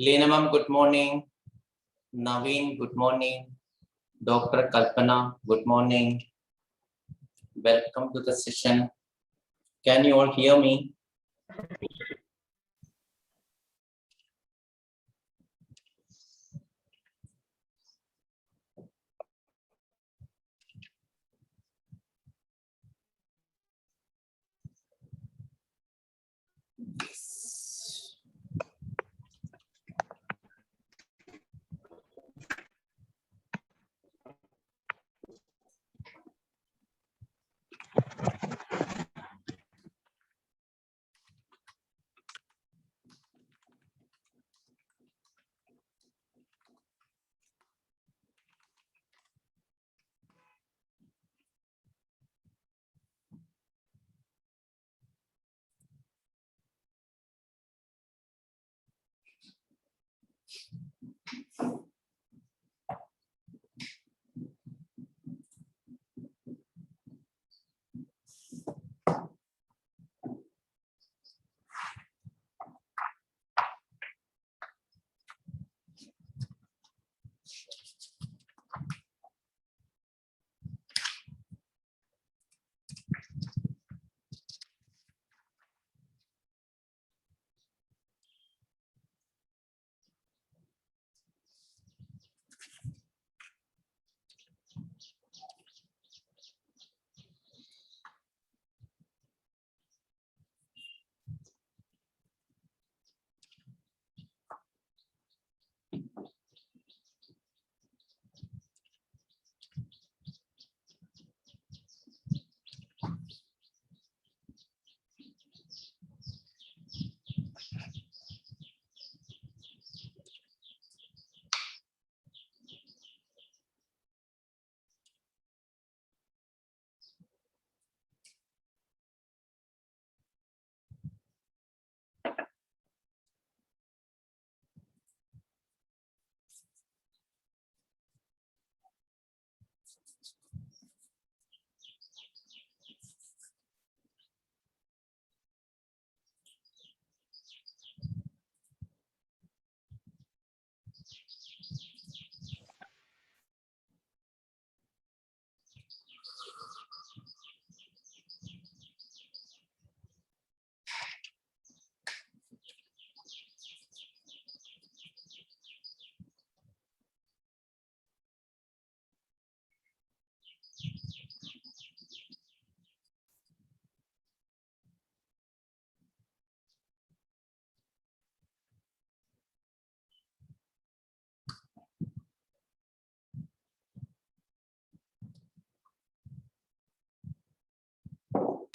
Lena ma'am, good morning. Naveen, good morning. Dr. Kalpana, good morning. Welcome to the session. Can you all hear me? Yes.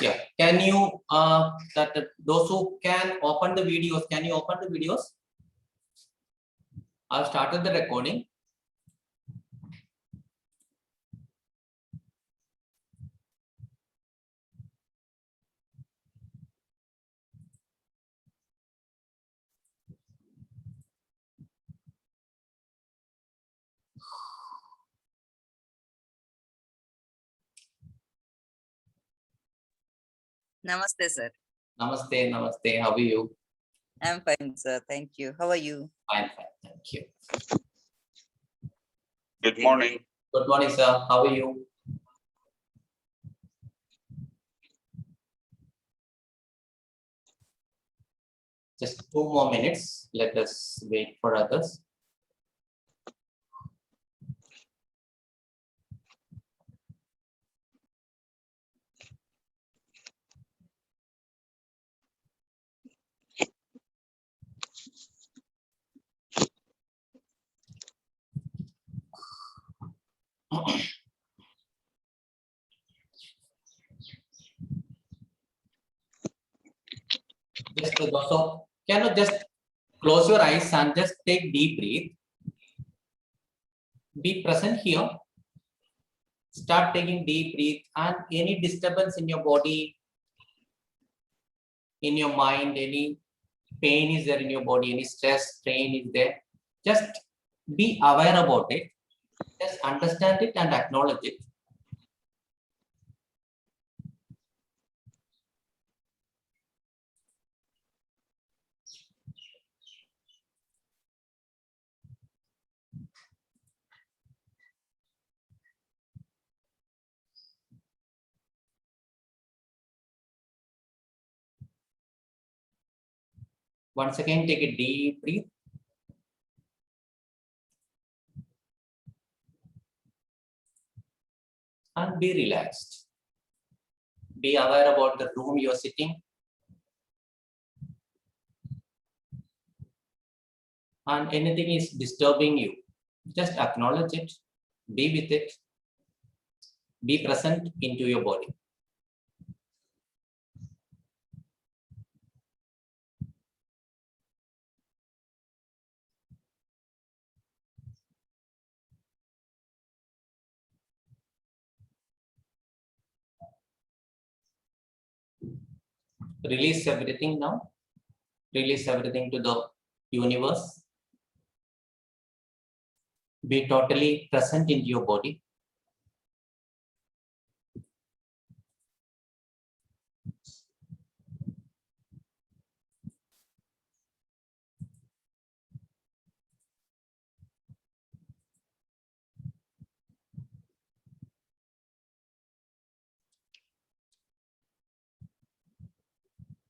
Yeah, can you those who can open the videos, can you open the videos? I've started the recording. Namaste, sir. Namaste, namaste. How are you? I'm fine, sir. Thank you. How are you? I'm fine, thank you. Good morning. Good morning, sir. How are you? Just 2 more minutes. Let us wait for others. Just so can you just close your eyes and just take deep breath. Be present here. Start taking deep breath, and any disturbance in your body, in your mind, any pain is there in your body, any stress, strain is there, just be aware about it. Just understand it and acknowledge it. Once again, take a deep breath. And be relaxed. Be aware about the room you're sitting. And anything is disturbing you, just acknowledge it, be with it, be present into your body. Release everything now. Release everything to the universe. Be totally present in your body.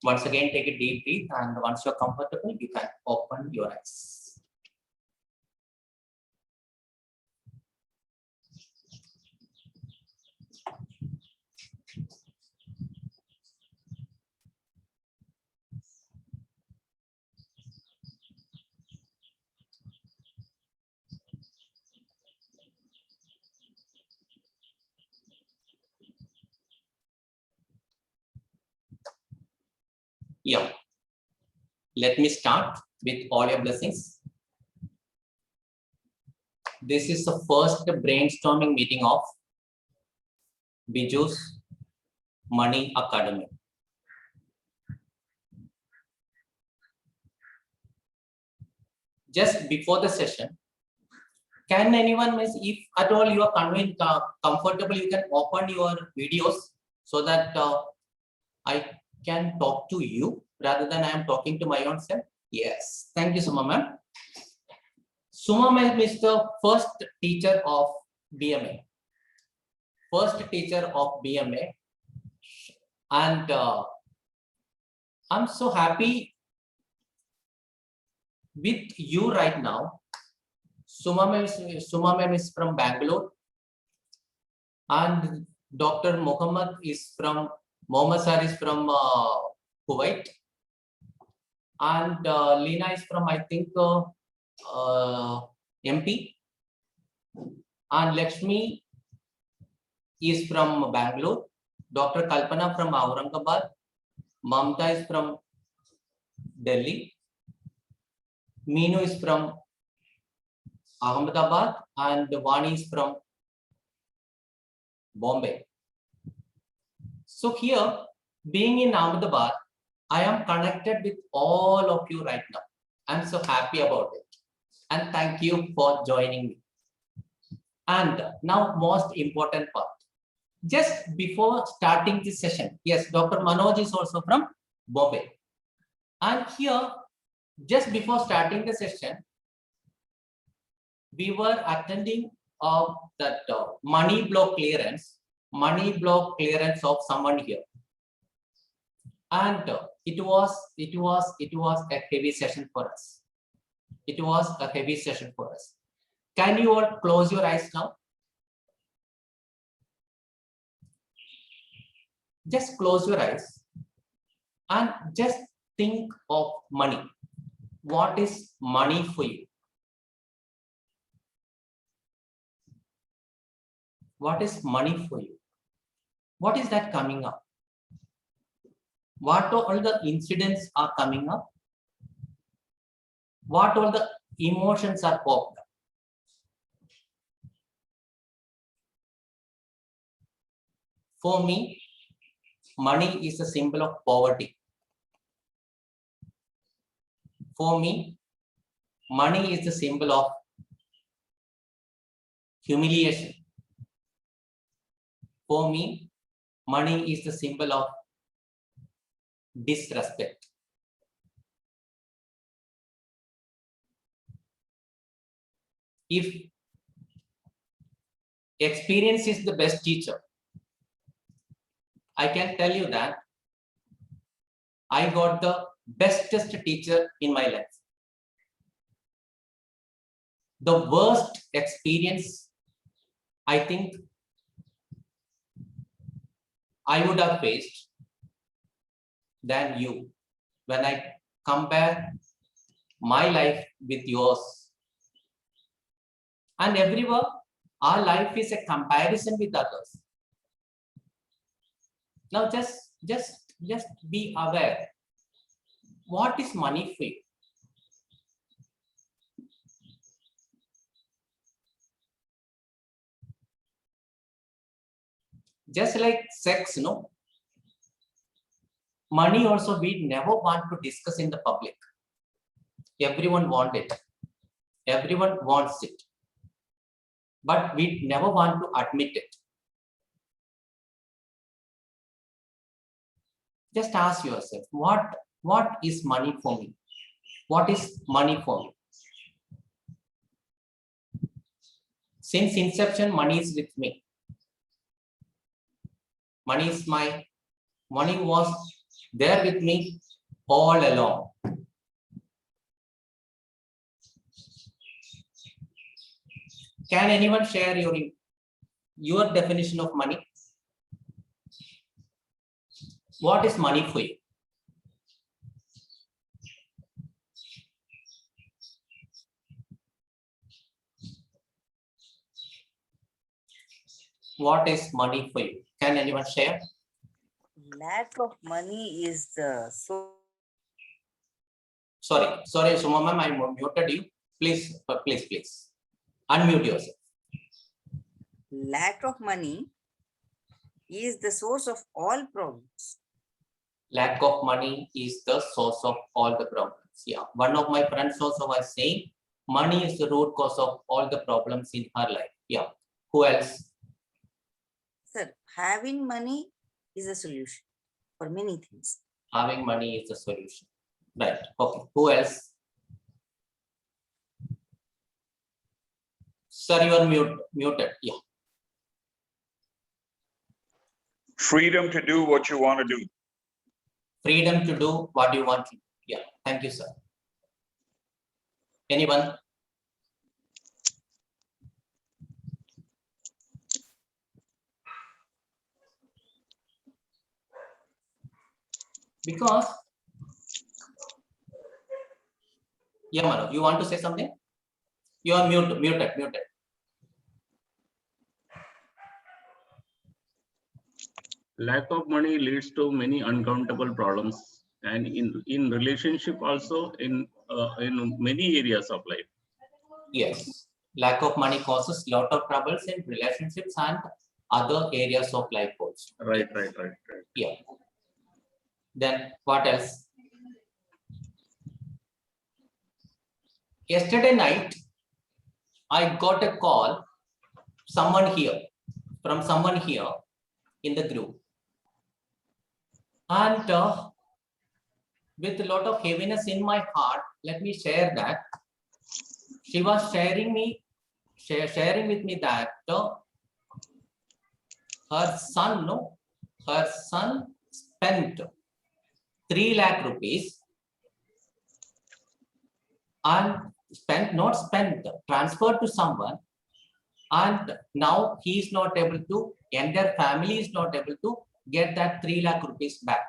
Once again, take a deep breath, and once you're comfortable, you can open your eyes. Yeah. Let me start with all your blessings. This is the first brainstorming meeting of Biju's Money Academy. Just before the session, can anyone, if at all you are comfortable, you can open your videos so that I can talk to you rather than I am talking to my own self? Yes, thank you, Suma ma'am. Suma ma'am is the first teacher of BMA. First teacher of BMA. And I'm so happy with you right now. Suma ma'am is from Bangalore, and Dr. Mohammed Sir is from Kuwait, and Lina is from, I think, MP, and Lakshmi is from Bangalore, Dr. Kalpana from Aurangabad, Mamta is from Delhi, Meenu is from Ahmedabad, and Vani is from Bombay. So here, being in Ahmedabad, I am connected with all of you right now. I'm so happy about it. And thank you for joining me. And now, most important part. Just before starting this session, yes, Dr. Manoj is also from Bombay. And here, just before starting the session, we were attending that money block clearance of someone here, and it was a heavy session for us. It was a heavy session for us. Can you all close your eyes now? Just close your eyes and just think of money. What is money for you? What is money for you? What is that coming up? What all the incidents are coming up? What all the emotions are popped up? For me, money is a symbol of poverty. For me, money is the symbol of humiliation. For me, money is the symbol of disrespect. If experience is the best teacher, I can tell you that I got the bestest teacher in my life. The worst experience, I think, I would have faced than you when I compare my life with yours. And everywhere, our life is a comparison with others. Now just be aware. What is money for you? Just like sex, no? Money also we never want to discuss in the public. Everyone wants it. Everyone wants it. But we never want to admit it. Just ask yourself, what is money for me? What is money for me? Since inception, money is with me. Money was there with me all along. Can anyone share your definition of money? What is money for you? What is money for you? Can anyone share? Lack of money is the Sorry, Suma ma'am, I muted you. Please, unmute yourself. lack of money is the source of all problems. Lack of money is the source of all the problems. Yeah, one of my friends also was saying, money is the root cause of all the problems in her life. Yeah, who else? Sir, having money is a solution for many things. Having money is the solution. Right, okay, who else? Sir, you are muted. Yeah. Freedom to do what you want to do. Freedom to do what you want to. Yeah, thank you, sir. Anyone? Because, yeah, Manu, you want to say something? You are muted. Lack of money leads to many uncountable problems, and in relationship also in many areas of life. Yes, lack of money causes lot of troubles in relationships and other areas of life also. Right. Yeah. Then what else? Yesterday night, I got a call from someone here in the group. And with a lot of heaviness in my heart, let me share that. She was sharing with me that her son spent 3 lakh rupees and transferred to someone, and now he is not able to, entire family is not able to get that 3 lakh rupees back.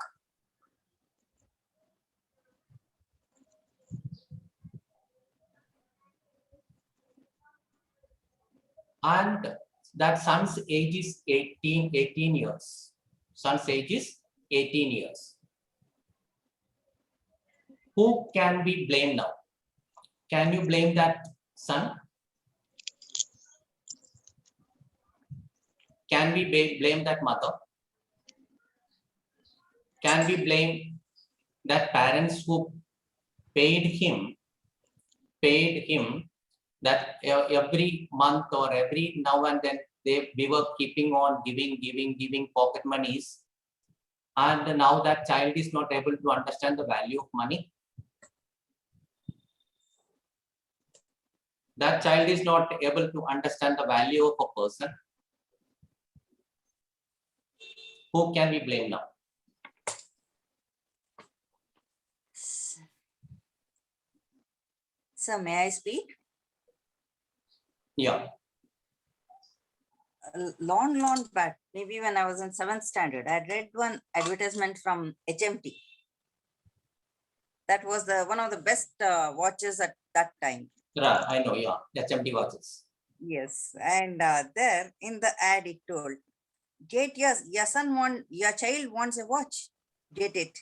And that son's age is 18 years. Son's age is 18 years. Who can we blame now? Can you blame that son? Can we blame that mother? Can we blame that parents who paid him that every month or every now and then we were keeping on giving pocket monies, and now that child is not able to understand the value of money? That child is not able to understand the value of a person. Who can we blame now? Sir, may I speak? Yeah. Long back, maybe when I was in 7th standard, I read one advertisement from HMT. That was one of the best watches at that time. Right, I know, yeah. HMT watches. Yes, and there in the ad it told, get your child wants a watch, get it,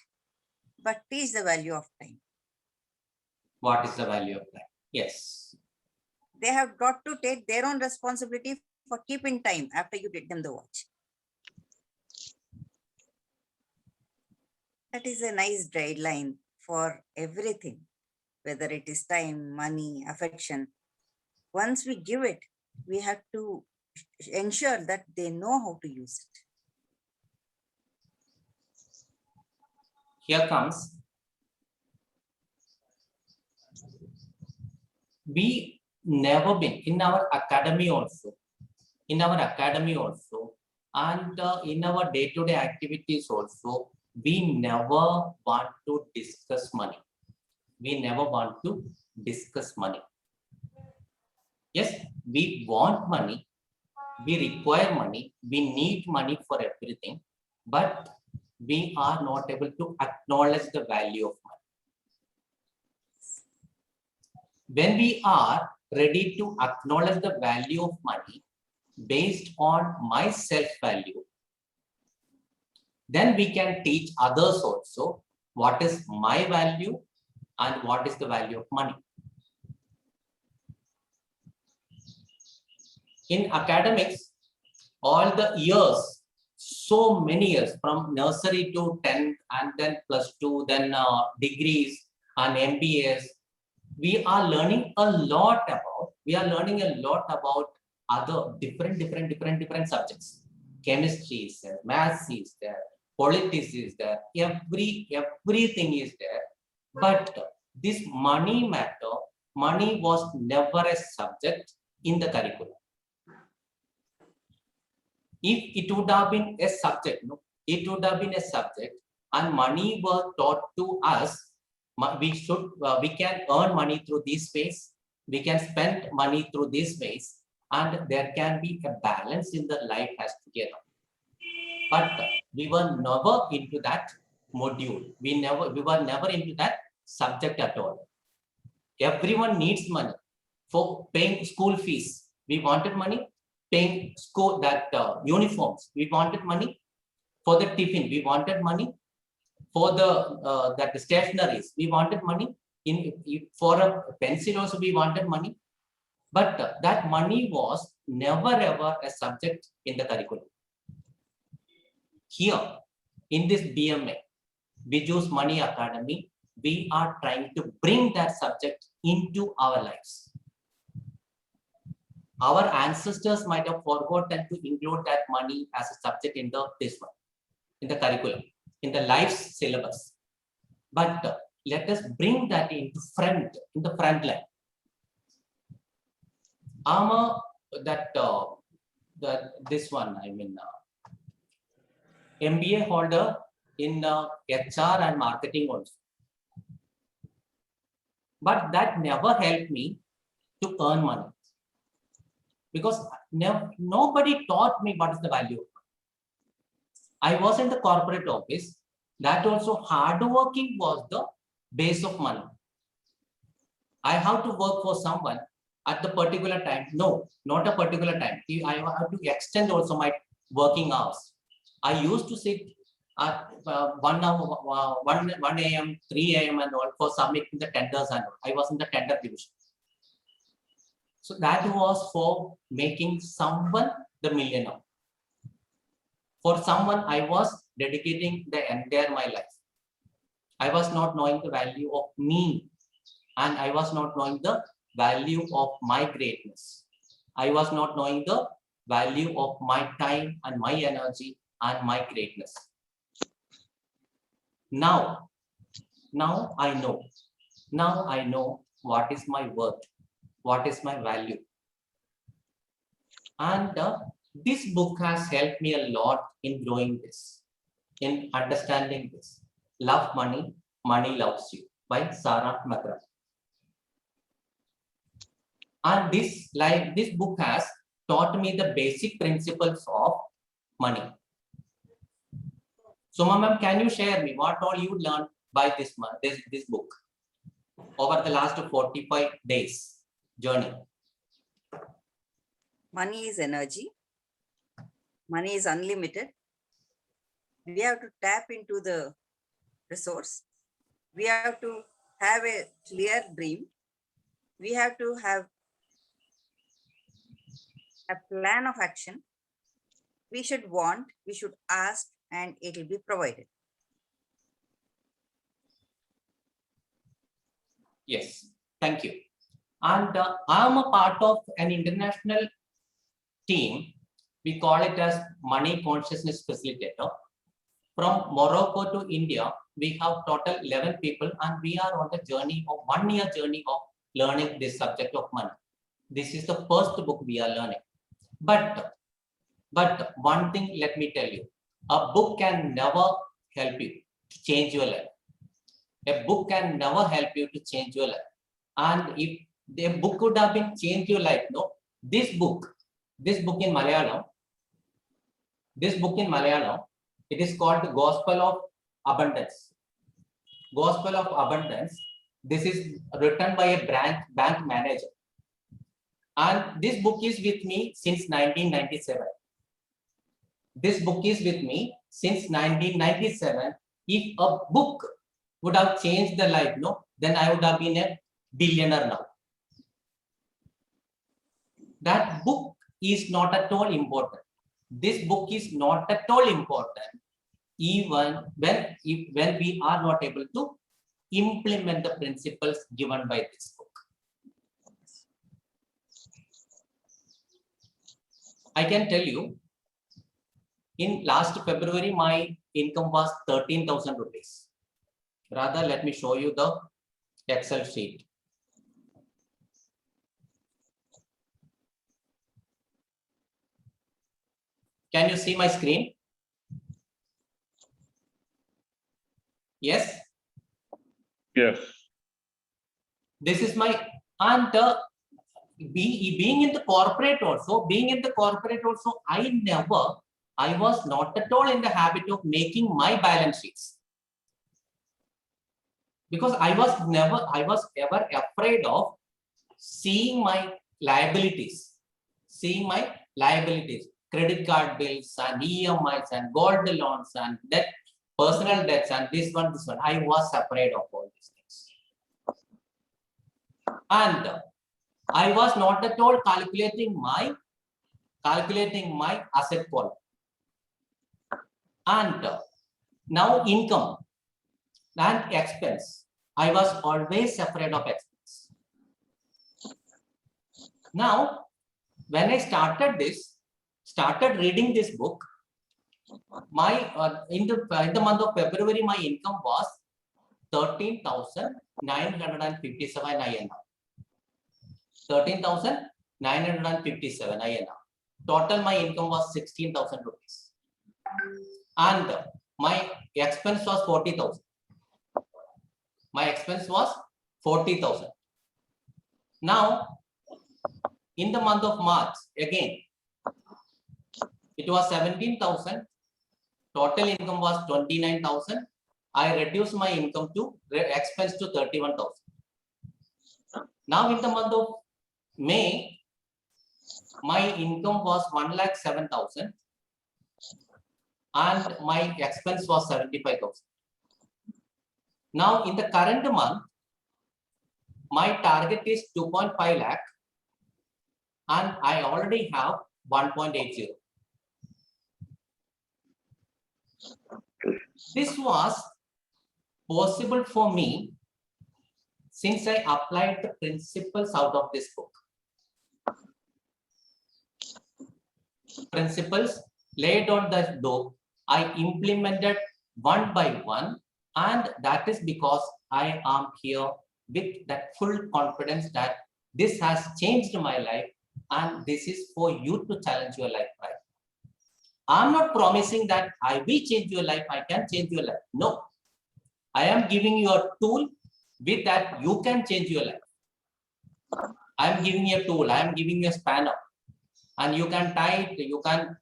but teach the value of time. What is the value of time? Yes. They have got to take their own responsibility for keeping time after you get them the watch. That is a nice guideline for everything, whether it is time, money, affection. Once we give it, we have to ensure that they know how to use it. Here comes. We never been in our academy also, and in our day-to-day activities also, we never want to discuss money. We never want to discuss money. Yes, we want money, we require money, we need money for everything, but we are not able to acknowledge the value of money. When we are ready to acknowledge the value of money based on my self-value, then we can teach others also what is my value and what is the value of money. In academics, all the years, so many years from nursery to 10th and then +2, then degrees and MBAs, we are learning a lot about other different subjects. Chemistry is there, maths is there, politics is there, everything is there. But this money matter, money was never a subject in the curriculum. If it would have been a subject, and money was taught to us, we can earn money through these ways, we can spend money through these ways, and there can be a balance in the life as together. But we were never into that module. We were never into that subject at all. Everyone needs money for paying school fees. We wanted money. Paying school uniforms. We wanted money. For the tiffin, we wanted money. For the stationaries, we wanted money. For a pencil also, we wanted money. But that money was never ever a subject in the curriculum. Here, in this BMA, Biju's Money Academy, we are trying to bring that subject into our lives. Our ancestors might have forgotten to include that money as a subject in the curriculum, in the life syllabus. But let us bring that in the front line. MBA holder in HR and marketing also. But that never helped me to earn money. Because nobody taught me what is the value of money. I was in the corporate office. That also hardworking was the base of money. I have to work for someone at the particular time. No, not a particular time. I have to extend also my working hours. I used to sit at 1 a.m., 3 a.m. and all for submitting the tenders and all. I was in the tender division. So that was for making someone the millionaire. For someone, I was dedicating the entire my life. I was not knowing the value of me, and I was not knowing the value of my greatness. I was not knowing the value of my time and my energy and my greatness. Now I know. Now I know what is my worth. What is my value? And this book has helped me a lot in growing this, in understanding this. Love Money, Money Loves You by Sarah McGrath. And this book has taught me the basic principles of money. Suma ma'am, can you share me what all you learned by this book over the last 45 days journey? Money is energy. Money is unlimited. We have to tap into the resource. We have to have a clear dream. We have to have a plan of action. We should want, we should ask, and it will be provided. Yes, thank you. And I am a part of an international team. We call it as Money Consciousness Facilitator. From Morocco to India, we have total 11 people, and we are on the journey of 1 year journey of learning this subject of money. This is the first book we are learning. But one thing, let me tell you, a book can never help you to change your life. A book can never help you to change your life. And if the book would have been changed your life, no, this book in Malayalam, it is called the Gospel of Abundance. Gospel of Abundance. This is written by a bank manager. And this book is with me since 1997. This book is with me since 1997. If a book would have changed the life, no, then I would have been a billionaire now. That book is not at all important. This book is not at all important, even when we are not able to implement the principles given by this book. I can tell you, in last February, my income was 13,000 rupees. Rather, let me show you the Excel sheet. Can you see my screen? Yes. Yes. This is my, and being in the corporate also, I was not at all in the habit of making my balance sheets. Because I was ever afraid of seeing my liabilities, credit card bills and EMIs and gold loans and debt, personal debts and this one. I was afraid of all these things. And I was not at all calculating my asset quality. And now income and expense. I was always afraid of expense. Now, when I started reading this book, my in the month of February, my income was 13,957 INR. 13,957 INR. Total my income was 16,000 rupees. And my expense was 40,000. My expense was 40,000. Now, in the month of March, again, it was 17,000. Total income was 29,000. I reduced my income to expense to 31,000. Now, in the month of May, my income was 1,07,000 and my expense was 75,000. Now, in the current month, my target is 2.5 lakh and I already have 1.80. This was possible for me since I applied the principles out of this book. Principles laid on the book, I implemented one by one, and that is because I am here with that full confidence that this has changed my life and this is for you to challenge your life, right? I'm not promising that I will change your life, I can change your life. No, I am giving you a tool with that you can change your life. I am giving you a tool, I am giving you a spanner, and you can tie it, you can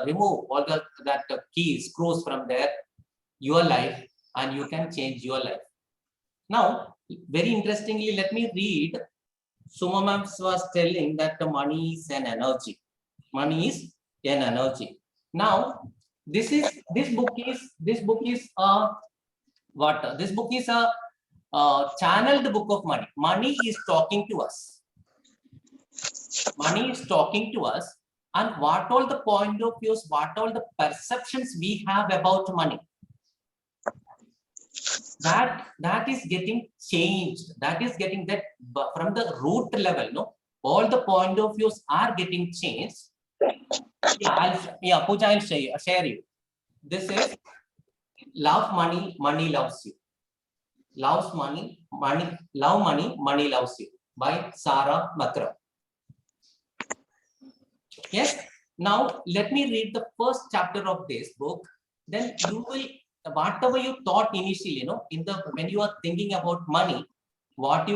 remove all that keys, screws from there, your life, and you can change your life. Now, very interestingly, let me read. Suma ma'am was telling that the money is an energy. Money is an energy. Now, this book is what? This book is a channeled book of money. Money is talking to us. Money is talking to us, and what all the point of views, what all the perceptions we have about money, that is getting changed. That is getting that from the root level. No, all the point of views are getting changed. Yeah, Pooja, I'll share you. This is Love Money, Money Loves You. Loves money, love money, money loves you, by Sarah Makram. Yes. Now let me read the first chapter of this book. Then you will, whatever you thought initially, when you are thinking about money, what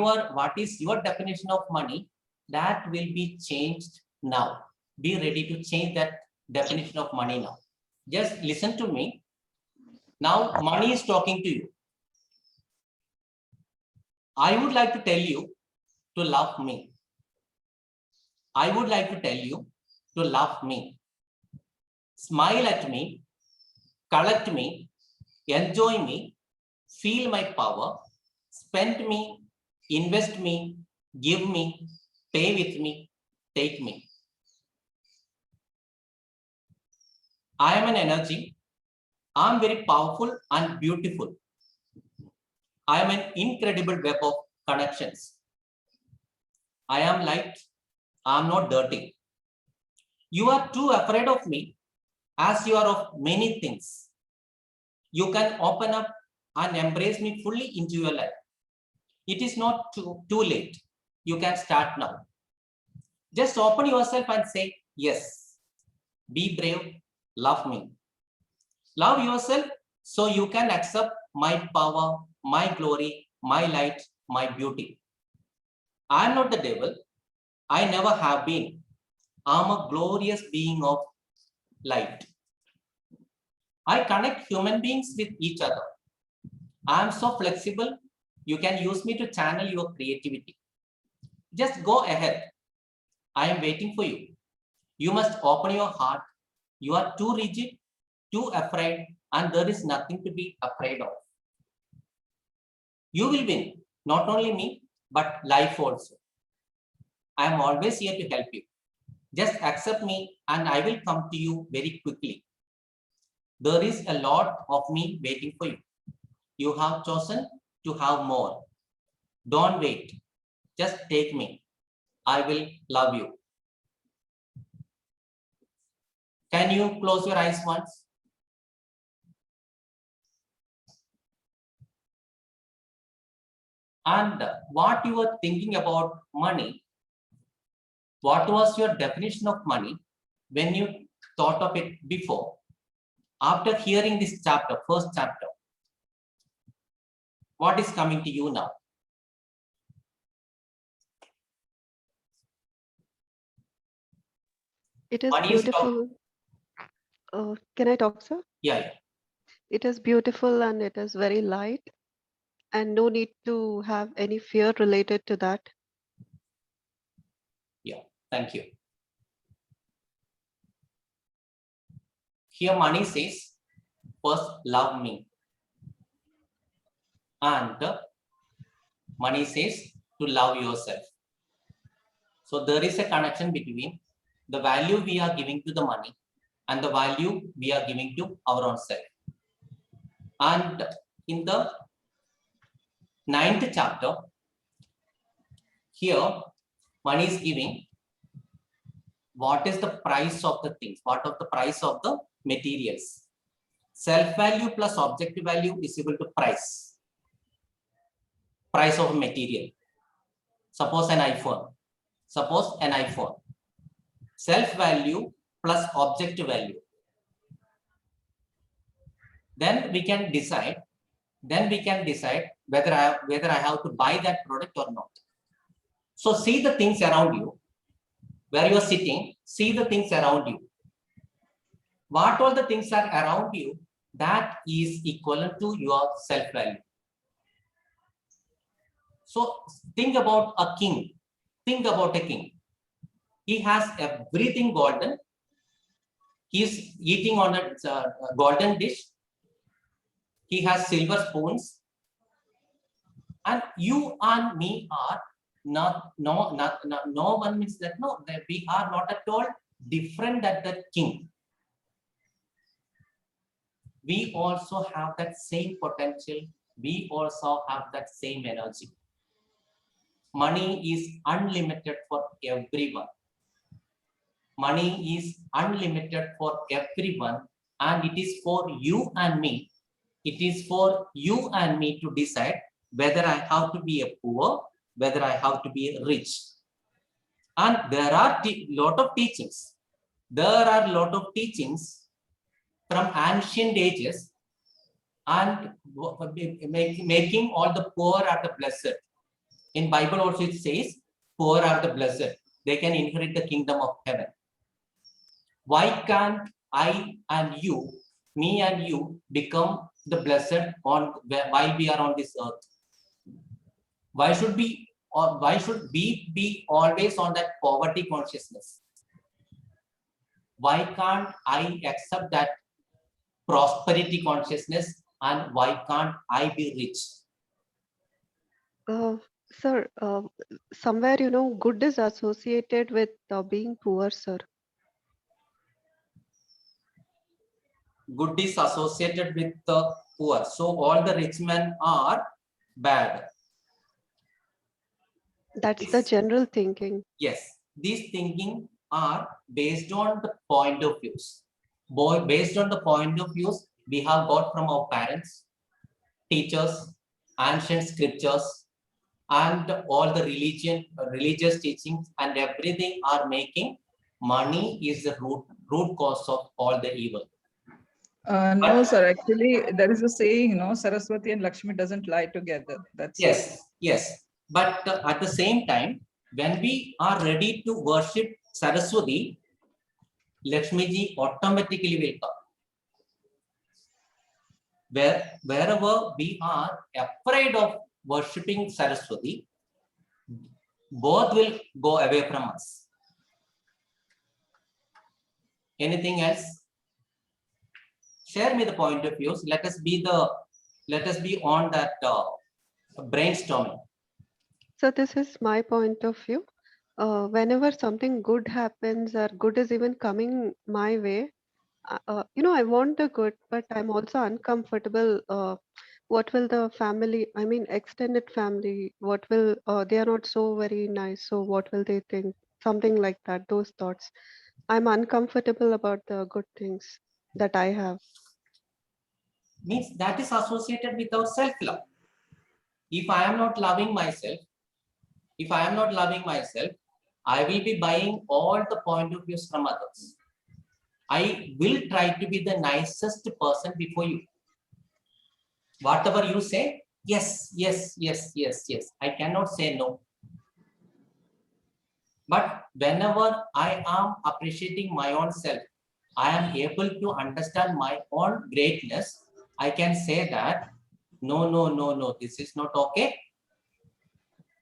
is your definition of money, that will be changed now. Be ready to change that definition of money now. Just listen to me. Now money is talking to you. I would like to tell you to love me. I would like to tell you to love me. Smile at me, collect me, enjoy me, feel my power, spend me, invest me, give me, pay with me, take me. I am an energy. I am very powerful and beautiful. I am an incredible web of connections. I am light. I am not dirty. You are too afraid of me, as you are of many things. You can open up and embrace me fully into your life. It is not too late. You can start now. Just open yourself and say yes. Be brave. Love me. Love yourself so you can accept my power, my glory, my light, my beauty. I am not the devil. I never have been. I am a glorious being of light. I connect human beings with each other. I am so flexible. You can use me to channel your creativity. Just go ahead. I am waiting for you. You must open your heart. You are too rigid, too afraid, and there is nothing to be afraid of. You will win, not only me, but life also. I am always here to help you. Just accept me and I will come to you very quickly. There is a lot of me waiting for you. You have chosen to have more. Don't wait. Just take me. I will love you. Can you close your eyes once? And what you were thinking about money, what was your definition of money when you thought of it before? After hearing this chapter, first chapter, what is coming to you now? It is Money is beautiful. Can I talk, sir? Yeah. It is beautiful and it is very light, and no need to have any fear related to that. Yeah, thank you. Here money says, first love me. And money says to love yourself. So there is a connection between the value we are giving to the money and the value we are giving to our own self. And in the 9th chapter, here money is giving what is the price of the things, what of the price of the materials. Self-value plus objective value is equal to price. Price of material. Suppose an iPhone. Suppose an iPhone. Self-value plus objective value. Then we can decide whether I have to buy that product or not. So see the things around you, where you are sitting, see the things around you. What all the things are around you, that is equivalent to your self-value. So think about a king. Think about a king. He has everything golden. He's eating on a golden dish. He has silver spoons. And you and me are no one means that that we are not at all different than the king. We also have that same potential. We also have that same energy. Money is unlimited for everyone. Money is unlimited for everyone, and it is for you and me. It is for you and me to decide whether I have to be a poor, whether I have to be rich. And there are a lot of teachings. There are a lot of teachings from ancient ages and making all the poor are the blessed. In Bible also it says, poor are the blessed. They can inherit the kingdom of heaven. Why can't I and you, me and you, become the blessed while we are on this earth? Why should we be always on that poverty consciousness? Why can't I accept that prosperity consciousness, and why can't I be rich? Sir, somewhere, good is associated with being poor, sir. Good is associated with the poor. So all the rich men are bad. That's the general thinking. Yes, these thinking are based on the point of views. Based on the point of views we have got from our parents, teachers, ancient scriptures, and all the religious teachings, and everything are making money is the root cause of all the evil. No, sir. Actually, there is a saying, Saraswati and Lakshmi doesn't lie together. That's Yes. But at the same time, when we are ready to worship Saraswati, Lakshmi ji automatically will come. Wherever we are afraid of worshipping Saraswati, both will go away from us. Anything else? Share me the point of views. Let us be on that brainstorming. So this is my point of view. Whenever something good happens or good is even coming my way, I want the good, but I'm also uncomfortable. What will the family, extended family, what will, they are not so very nice. So what will they think? Something like that, those thoughts. I'm uncomfortable about the good things that I have. Means that is associated with our self-love. If I am not loving myself, I will be buying all the point of views from others. I will try to be the nicest person before you. Whatever you say, yes. I cannot say no. But whenever I am appreciating my own self, I am able to understand my own greatness. I can say that, no, this is not okay.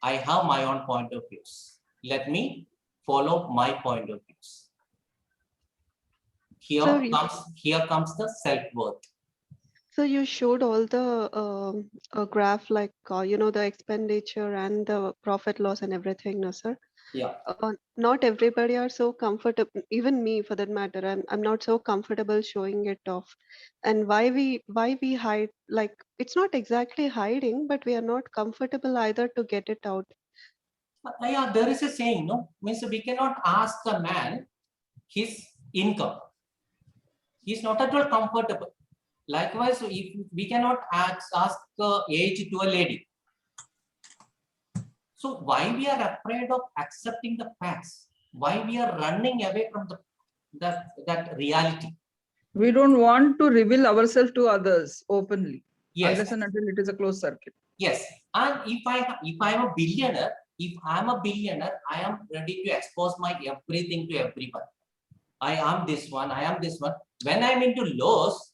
I have my own point of views. Let me follow my point of views. Here comes the self-worth. So you showed all the graph, like, the expenditure and the profit loss and everything, no, sir? Yeah. Not everybody are so comfortable, even me for that matter. I'm not so comfortable showing it off. And why we hide, like, it's not exactly hiding, but we are not comfortable either to get it out. Yeah, there is a saying, no? Means we cannot ask a man his income. He's not at all comfortable. Likewise, if we cannot ask age to a lady. So why we are afraid of accepting the facts? Why we are running away from that reality? We don't want to reveal ourselves to others openly. Yes. Unless and until it is a closed circuit. Yes. And if I am a billionaire, if I'm a billionaire, I am ready to expose my everything to everyone. I am this one, I am this one. When I'm into loss,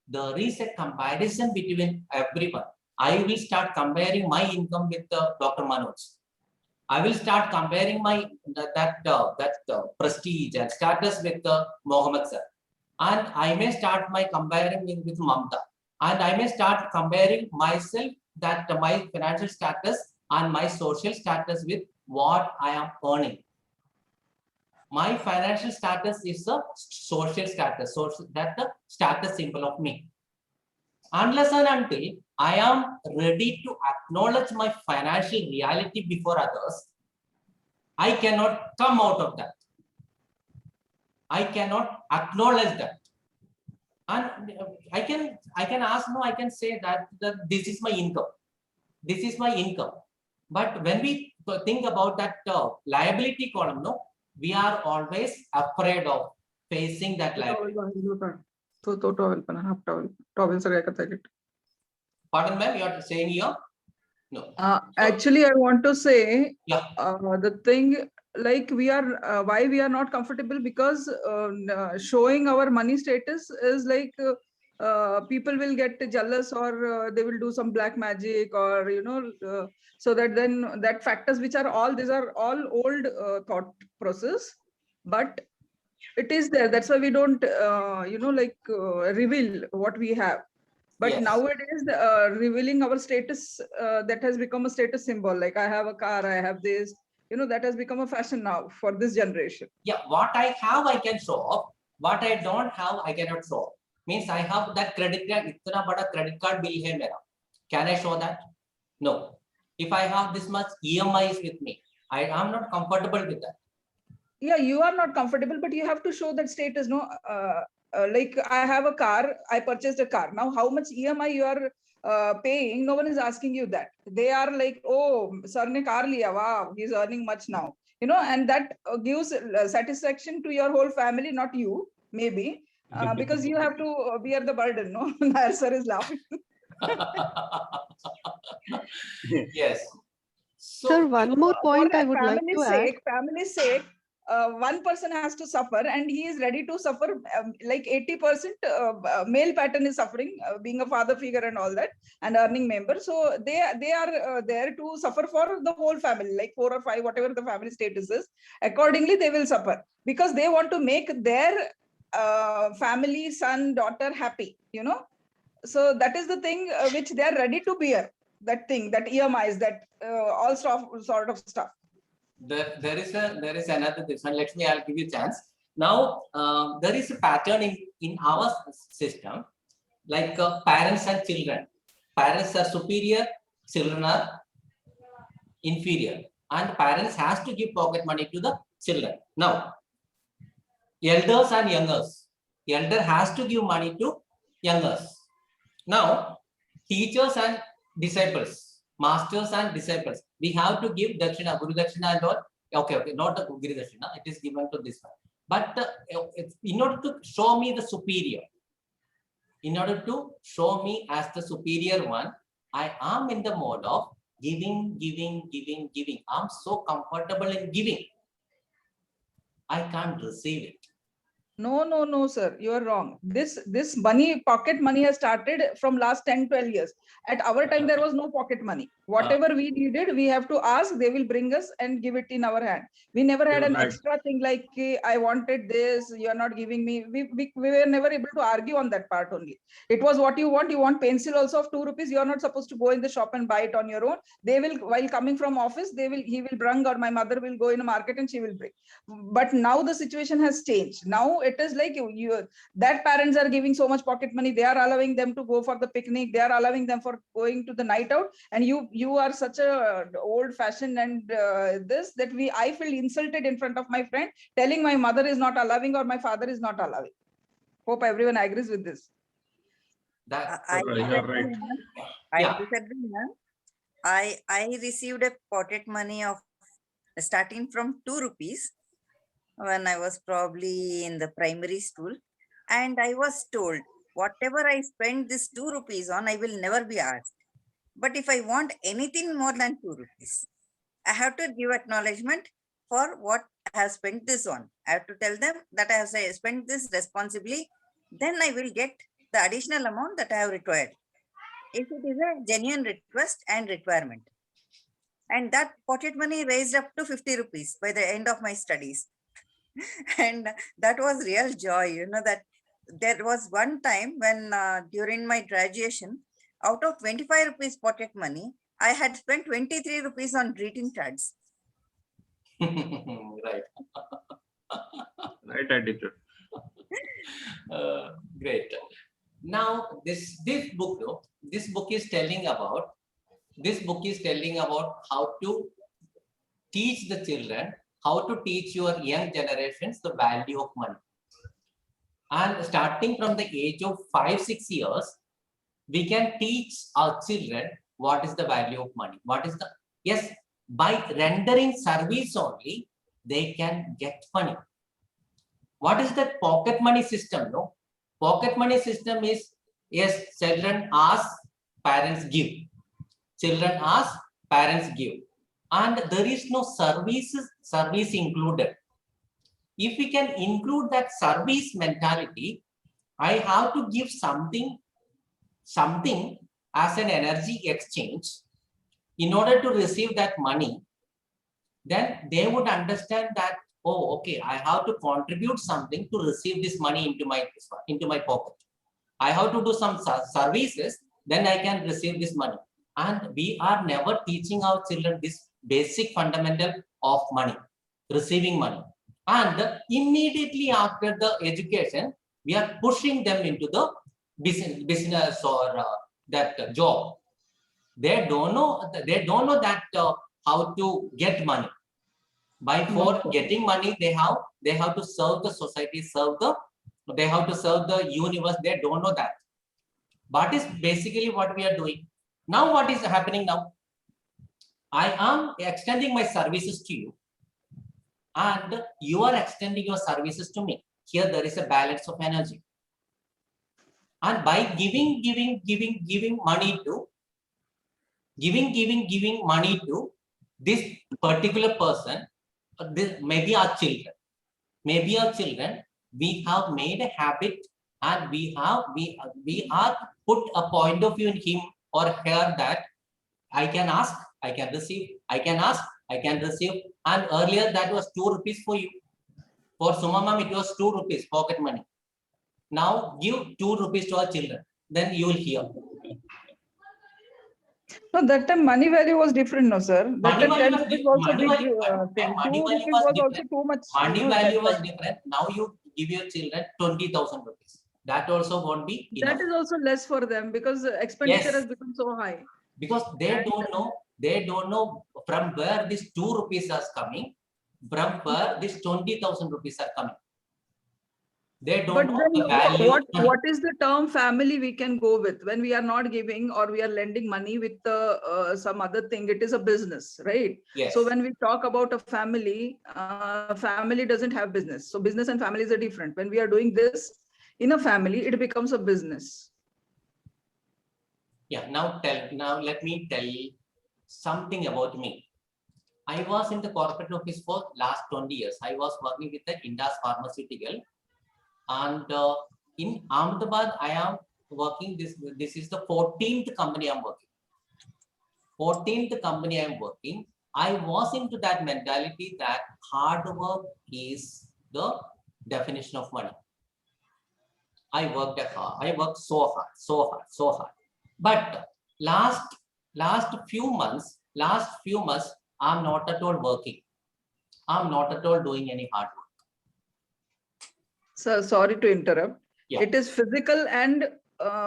there is a comparison between everyone. I will start comparing my income with Dr. Manoj. I will start comparing my prestige and status with Mohammed sir. And I may start my comparing with Mamta. And I may start comparing myself, that my financial status and my social status with what I am earning. My financial status is a social status, so that the status symbol of me. Unless and until I am ready to acknowledge my financial reality before others, I cannot come out of that. I cannot acknowledge that. And I can ask, no, I can say that this is my income. This is my income. But when we think about that liability column, no, we are always afraid of facing that liability. Pardon, ma'am, you are saying here? No. Actually, I want to say, Yeah. the thing, like we are, why we are not comfortable, because showing our money status is like, people will get jealous, or they will do some black magic, or, so that then that factors, which are all, these are all old thought process, but it is there. That's why we don't, reveal what we have. But Yes. nowadays, revealing our status, that has become a status symbol. Like, I have a car, I have this, that has become a fashion now for this generation. Yeah, what I have, I can show off. What I don't have, I cannot show off. Means I have that credit card, itna bada credit card bill hai mera. Can I show that? No. If I have this much EMIs with me, I am not comfortable with that. Yeah, you are not comfortable, but you have to show that status. No, like, I have a car, I purchased a car. Now, how much EMI you are paying? No one is asking you that. They are like, oh, sir ne car liya, wow, he's earning much now. And that gives satisfaction to your whole family, not you, maybe, because you have to bear the burden. No, Nair sir is laughing. Yes. Sir, one more point I would like to add. Family's sake, one person has to suffer, and he is ready to suffer. Like 80% male pattern is suffering, being a father figure and all that, and earning member. So they are there to suffer for the whole family, like 4 or 5, whatever the family status is. Accordingly, they will suffer because they want to make their family, son, daughter happy. So that is the thing which they are ready to bear. That thing, that EMIs, that all sort of stuff. There is another this one. I'll give you a chance. Now, there is a pattern in our system, like parents and children. Parents are superior, children are inferior, and parents has to give pocket money to the children. Now, elders and youngers. Elder has to give money to youngers. Now, teachers and disciples, masters and disciples, we have to give dakshina, guru dakshina and all. Okay, not the guru dakshina, it is given to this one. But in order to show me the superior, in order to show me as the superior one, I am in the mode of giving. I'm so comfortable in giving. I can't receive it. No, sir, you are wrong. This money, pocket money, has started from last 10-12 years. At our time, there was no pocket money. Whatever we needed, we have to ask, they will bring us and give it in our hand. We never had an extra thing like, I wanted this, you are not giving me. We were never able to argue on that part only. It was what you want pencil also of 2 rupees. You are not supposed to go in the shop and buy it on your own. They will, while coming from office, he will bring, or my mother will go in a market and she will bring. But now the situation has changed. Now it is like that parents are giving so much pocket money. They are allowing them to go for the picnic. They are allowing them for going to the night out. And you are such a old fashioned and I feel insulted in front of my friend, telling my mother is not allowing or my father is not allowing. Hope everyone agrees with this. I received a pocket money of starting from 2 rupees when I was probably in the primary school, and I was told whatever I spend this 2 rupees on, I will never be asked. But if I want anything more than 2 rupees, I have to give acknowledgement for what I have spent this on. I have to tell them that I have spent this responsibly. Then I will get the additional amount that I have required, if it is a genuine request and requirement. And that pocket money raised up to 50 rupees by the end of my studies. And that was real joy, that there was one time when during my graduation, out of 25 rupees pocket money, I had spent 23 rupees on greeting cards. Right. Right attitude. Great. Now this book, no, this book is telling about how to teach the children, how to teach your young generations the value of money. And starting from the age of 5-6 years, we can teach our children what is the value of money. Yes, by rendering service only, they can get money. What is that pocket money system? No, pocket money system is, yes, children ask, parents give. Children ask, parents give. And there is no service included. If we can include that service mentality, I have to give something as an energy exchange in order to receive that money, then they would understand that, oh, okay, I have to contribute something to receive this money into my pocket. I have to do some services, then I can receive this money. And we are never teaching our children this basic fundamental of money, receiving money. And immediately after the education, we are pushing them into the business or that job. They don't know that how to get money. For getting money, they have to serve the society, they have to serve the universe. They don't know that. But is basically what we are doing. Now what is happening now? I am extending my services to you, and you are extending your services to me. Here there is a balance of energy. And by giving money to this particular person, maybe our children, we have made a habit, and we are put a point of view in him or her that I can ask, I can receive, I can ask, I can receive. And earlier that was 2 rupees for you. For Suma ma'am, it was 2 rupees pocket money. Now give 2 rupees to our children, then you will hear. No, that time money value was different, no, sir. That Money time value 10 was rupees was also money big value- thing. money 2 value rupees was was also different. too much. Money at that value was time. different. Now you give your children 20,000 rupees. That also won't be enough. That is also less for them because the expenditure Yes. has become so high. Because they don't know from where this 2 rupees is coming, from where this 20,000 rupees are coming. They don't But know then the value. what is the term family we can go with when we are not giving or we are lending money with some other thing? It is a business, right? Yes. So when we talk about a family, family doesn't have business. So business and families are different. When we are doing this in a family, it becomes a business. Yeah. Now let me tell you something about me. I was in the corporate office for last 20 years. I was working with the Indus Pharmaceutical. And in Ahmedabad, I am working, this is the 14th company I'm working. 14th company I'm working. I was into that mentality that hard work is the definition of money. I worked hard. I worked so hard. But last few months, I'm not at all working. I'm not at all doing any hard work. So sorry to interrupt. Yeah. It is physical and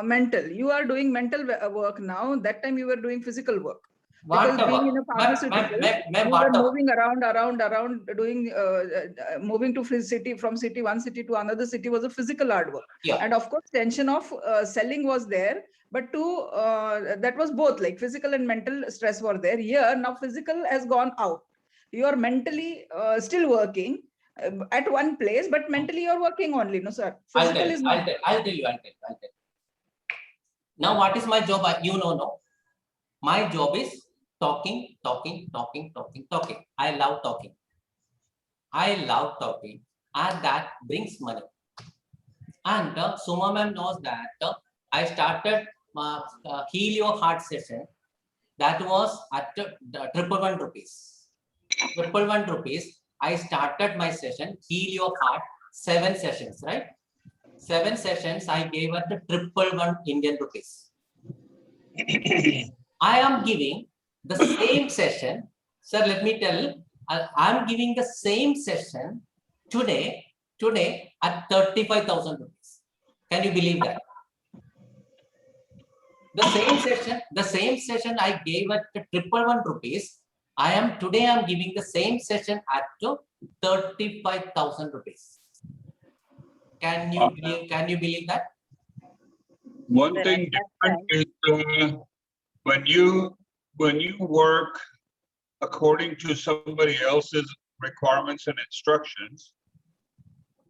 mental. You are doing mental work now. That time you were doing physical work. Because being in a pharmaceutical, you were moving around, doing, moving to one city to another city was a physical hard work. Yeah. And of course, tension of selling was there, but that was both, like physical and mental stress were there. Here, now physical has gone out. You are mentally still working at one place, but mentally you're working only, no, sir. Physical is not. I'll tell you. Now, what is my job? You know, no? My job is talking. I love talking. And that brings money. And Suma ma'am knows that I started Heal Your Heart session. That was at 111 rupees. 111 rupees. I started my session, Heal Your Heart, 7 sessions, right? 7 sessions I gave at 111 Indian rupees. I am giving the same session. Sir, let me tell, I am giving the same session today at 35,000 rupees. Can you believe that? The same session I gave at 111 rupees. Today I'm giving the same session at 35,000 rupees. Can you believe that? One Sir, thing at that different is when you work according to somebody else's requirements and instructions,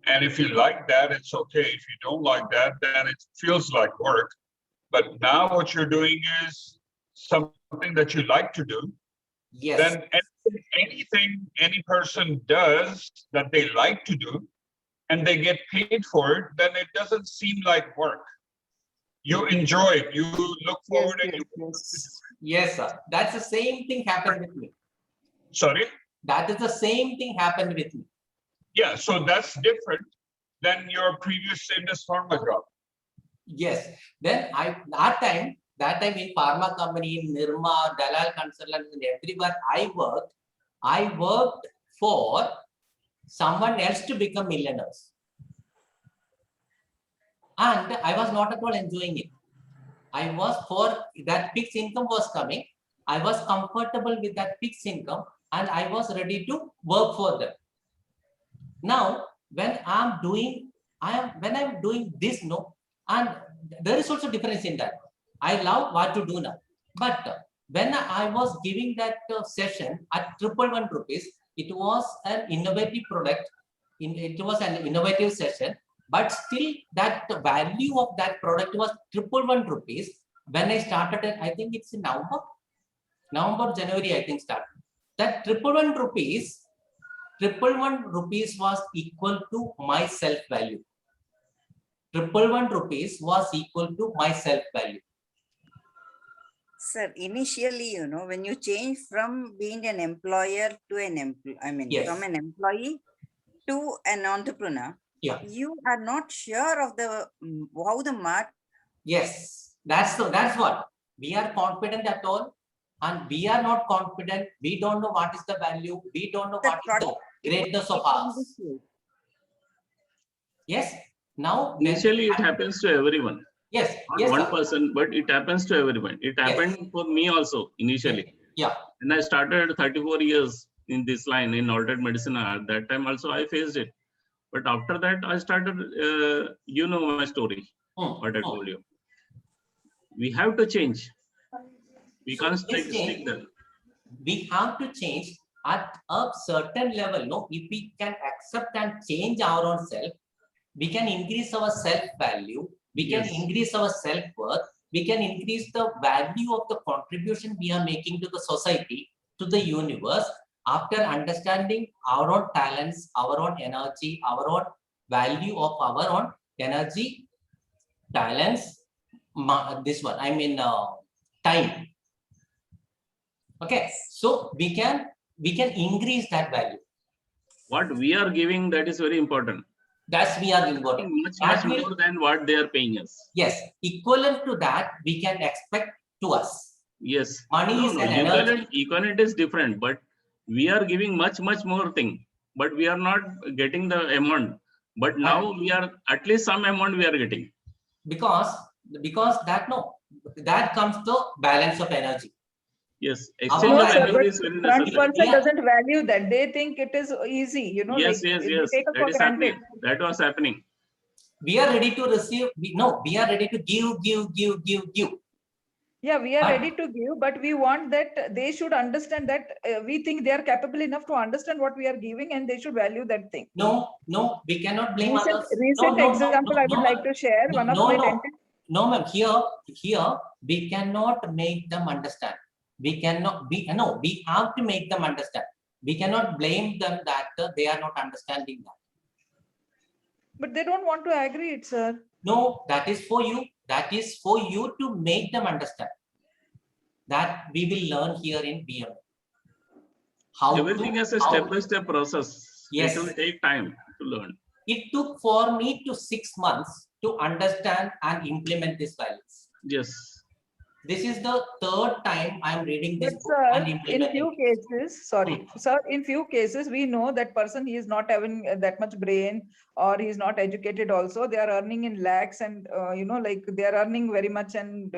and if you like that, it's okay. If you don't like that, then it feels like work. But now what you're doing is something that you like to do. Yes. Then anything any person does that they like to do and they get paid for it, then it doesn't seem like work. You enjoy it. You look forward and you. Yes, sir. That's the same thing happened with me. Sorry? That is the same thing happened with me. Yeah, so that's different than your previous Indus Pharma job. Yes. Then that time in pharma company, in Nirma, Dalal Consultants, and everywhere I worked for someone else to become millionaires. And I was not at all enjoying it. I was for that fixed income was coming. I was comfortable with that fixed income and I was ready to work for them. Now, when I'm doing this, no, and there is also difference in that. I love what to do now. But when I was giving that session at 111 rupees, it was an innovative product. It was an innovative session. But still, that value of that product was 111 rupees. When I started it, I think it's in November, January, I think started. That 111 rupees was equal to my self-value. 111 rupees was equal to my self-value. Sir, initially, when you change from being an employer to an employee, Yes. from an employee to an entrepreneur, Yeah. you are not sure of how the market. Yes, that's what we are confident at all, and we are not confident. We don't know what is the value. We don't know what is the greatness of ours. Yes. Now, Initially, it happens to everyone. Yes. Not Yes. one Sir. person, but it happens to everyone. It happened for me also initially. Yeah. And I started 34 years in this line in altered medicine. At that time also I faced it. But after that, I started, you know my story, what I told you. We have to change. We So can't this stick change, there. we have to change at a certain level. No, if we can accept and change our own self, we can increase our self-value. We can Yes. increase our self-worth. We can increase the value of the contribution we are making to the society, to the universe, after understanding our own talents, our own energy, our own value of our own energy, talents, this one, I mean, time. Okay, so we can increase that value. What we are giving, that is very important. That's we are important. Much more than what they are paying us. Yes, equivalent to that we can expect to us. Yes. Money is an energy. Equivalent is different, but we are giving much more thing, but we are not getting the amount. But now we are at least some amount we are getting. Because that comes the balance of energy. Yes, No, exchange of sir, energy is very Front necessary. person doesn't value that. They think it is easy, Yes, like yes, they yes. take it That for is granted. happening. That was happening. We are ready to receive. We are ready to give. Yeah, we are But- ready to give, but we want that they should understand that we think they are capable enough to understand what we are giving and they should value that thing. No, we cannot blame others. Recent No, example I would like to share. One of my dentists. No, ma'am, here we cannot make them understand. We cannot, no, we have to make them understand. We cannot blame them that they are not understanding that. But they don't want to agree it, sir. No, that is for you. That is for you to make them understand. That we will learn here in BMA. How Everything to, is a how- step-by-step process. Yes. It will take time to learn. It took for me to 6 months to understand and implement these values. Yes. This is the third time I am reading this But book and sir, in implementing few it. cases, sorry, sir, in few cases, we know that person, he is not having that much brain, or he is not educated also. They are earning in lakhs, and like they are earning very much, and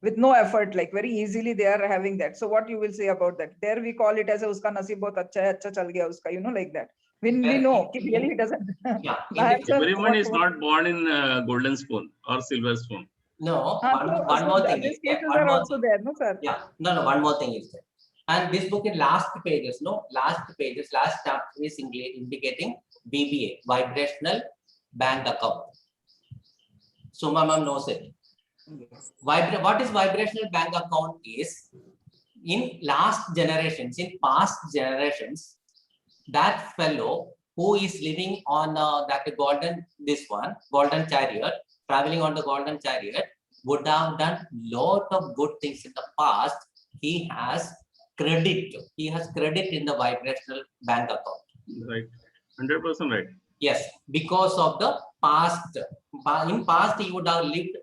with no effort, like very easily they are having that. So what you will say about that? There we call it as a uska nasib bahut acha chal gaya uska, like that. We Well, know in- really he doesn't. Yeah, Maher sir, Everyone is what- not born in a golden spoon or silver spoon. no, So- one so more thing these is there. cases One are more also thing. there, no, sir? Yeah, no, one more thing is there. And this book in last pages, last chapter is indicating BBA, vibrational bank account. Suma ma'am knows it. Yes. What is vibrational bank account is, in past generations, that fellow who is living on that golden chariot, traveling on the golden chariot, would have done lot of good things in the past. He has credit in the vibrational bank account. Right. 100% right. Yes, because of the past. In past, he would have lived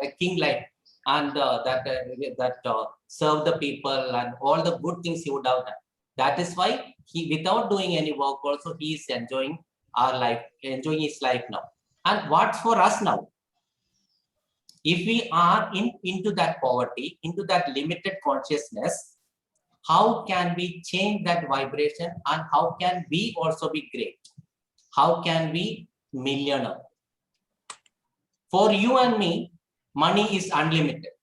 a king life, and serve the people and all the good things he would have done. That is why he, without doing any work, also he is enjoying our life, enjoying his life now. And what's for us now? If we are into that poverty, into that limited consciousness, how can we change that vibration, and how can we also be great? How can we millionaire? For you and me, money is unlimited.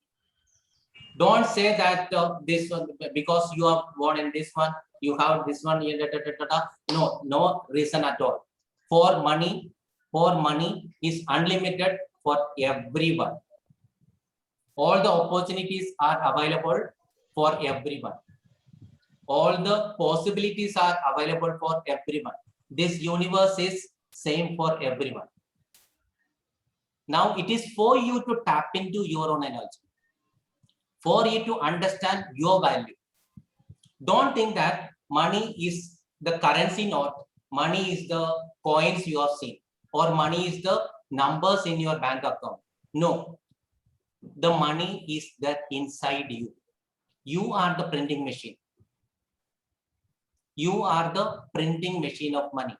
Don't say that this one, because you are born in this one, you have this one. No reason at all. For money is unlimited for everyone. All the opportunities are available for everyone. All the possibilities are available for everyone. This universe is same for everyone. Now it is for you to tap into your own energy, for you to understand your value. Don't think that money is the currency note, money is the coins you have seen, or money is the numbers in your bank account. No, the money is that inside you. You are the printing machine. You are the printing machine of money.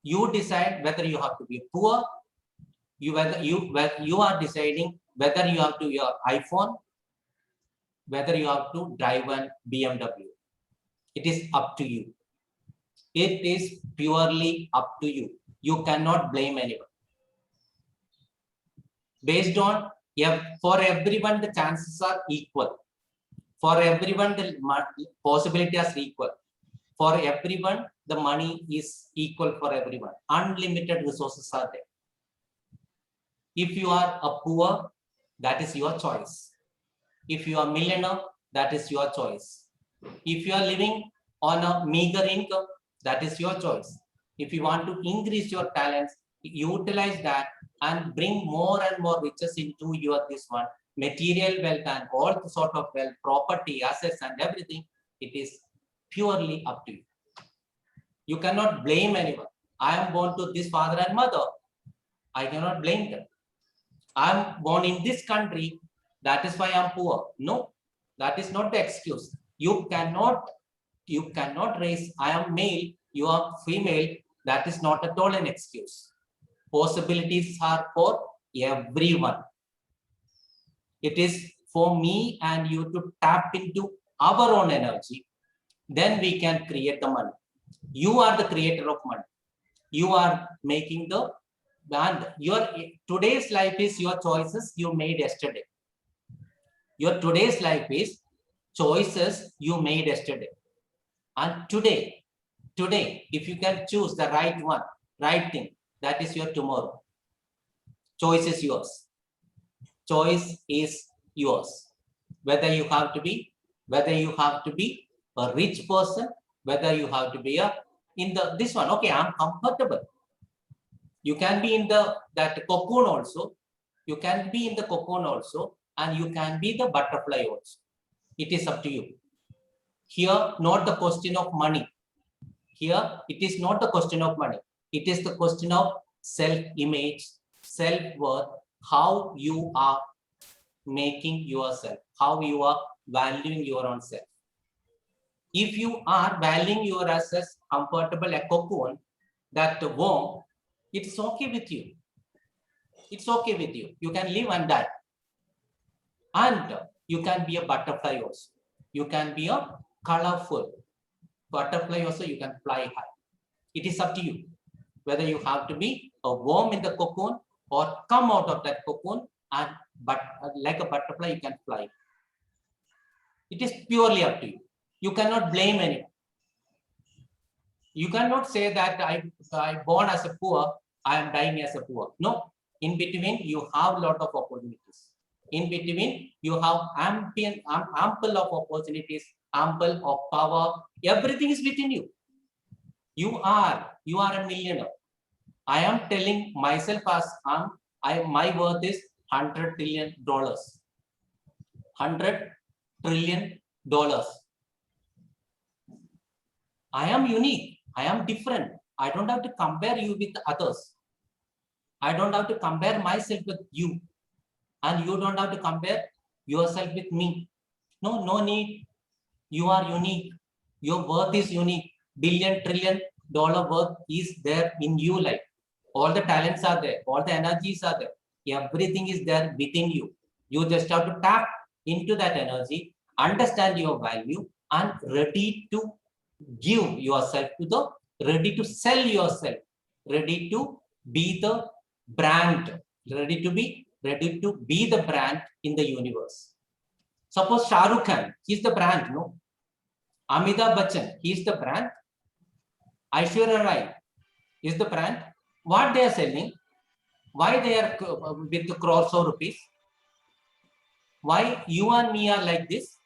You decide whether you have to be poor. You are deciding whether you have to your iPhone, whether you have to drive an BMW. It is up to you. It is purely up to you. You cannot blame anyone. Based on, for everyone, the chances are equal. For everyone, the possibilities are equal. For everyone, the money is equal for everyone. Unlimited resources are there. If you are a poor, that is your choice. If you are a millionaire, that is your choice. If you are living on a meager income, that is your choice. If you want to increase your talents, utilize that and bring more and more riches into your material wealth and all the sort of wealth, property, assets and everything. It is purely up to you. You cannot blame anyone. I am born to this father and mother. I cannot blame them. I am born in this country, that is why I am poor. No, that is not the excuse. You cannot raise, I am male, you are female, that is not at all an excuse. Possibilities are for everyone. It is for me and you to tap into our own energy. Then we can create the money. You are the creator of money. You are making the band. Your today's life is your choices you made yesterday. Your today's life is choices you made yesterday. And today, if you can choose the right one, right thing, that is your tomorrow. Choice is yours. choice is yours. Whether you have to be a rich person, whether you have to be this one. Okay, I'm comfortable. You can be in that cocoon also. You can be in the cocoon also, and you can be the butterfly also. It is up to you. Here, not the question of money. Here, it is not the question of money. It is the question of self-image, self-worth, how you are making yourself, how you are valuing your own self. If you are valuing your as comfortable, a cocoon, that warm, it's okay with you. It's okay with you. You can live on that. And you can be a butterfly also. You can be a colorful butterfly also. You can fly high. It is up to you whether you have to be a worm in the cocoon or come out of that cocoon and like a butterfly you can fly. It is purely up to you. You cannot blame anyone. You cannot say that I born as a poor, I am dying as a poor. No, in between you have a lot of opportunities. In between you have ample of opportunities, ample of power. Everything is within you. You are a millionaire. I am telling myself as my worth is $100 trillion. $100 trillion. I am unique. I am different. I don't have to compare you with others. I don't have to compare myself with you. And you don't have to compare yourself with me. No need. You are unique. Your worth is unique. $1 trillion worth is there in you. Like all the talents are there. All the energies are there. Everything is there within you. You just have to tap into that energy, understand your value, and ready to give yourself ready to sell yourself, ready to be the brand, ready to be the brand in the universe. Suppose Shah Rukh Khan, he's the brand, no? Amitabh Bachchan, he's the brand. Aishwarya Rai is the brand. What they are selling? Why they are with the crores of rupees? Why you and me are like this?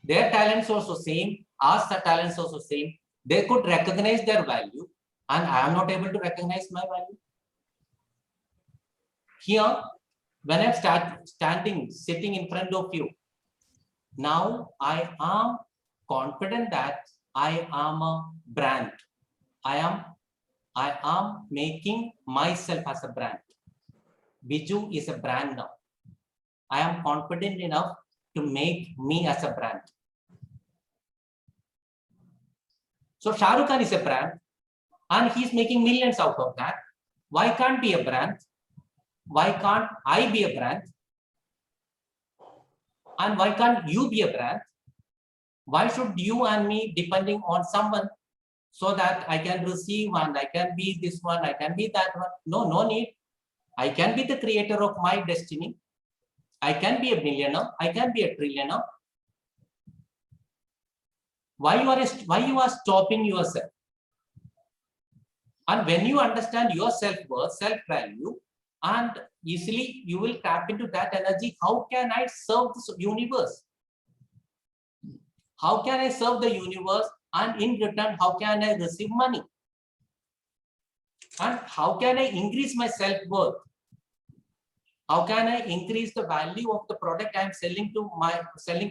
Their talents also same, our talents also same. They could recognize their value, and I am not able to recognize my value. Here, when I'm sitting in front of you, now I am confident that I am a brand. I am making myself as a brand. Biju is a brand now. I am confident enough to make me as a brand. So Shah Rukh Khan is a brand and he's making millions out of that. Why can't be a brand? Why can't I be a brand? And why can't you be a brand? Why should you and me depending on someone so that I can receive and I can be this one, I can be that one? No need. I can be the creator of my destiny. I can be a millionaire. I can be a trillionaire. Why you are stopping yourself? And when you understand your self-worth, self-value, and easily you will tap into that energy. How can I serve this universe? How can I serve the universe? And in return, how can I receive money? And how can I increase my self-worth? How can I increase the value of the product I am selling to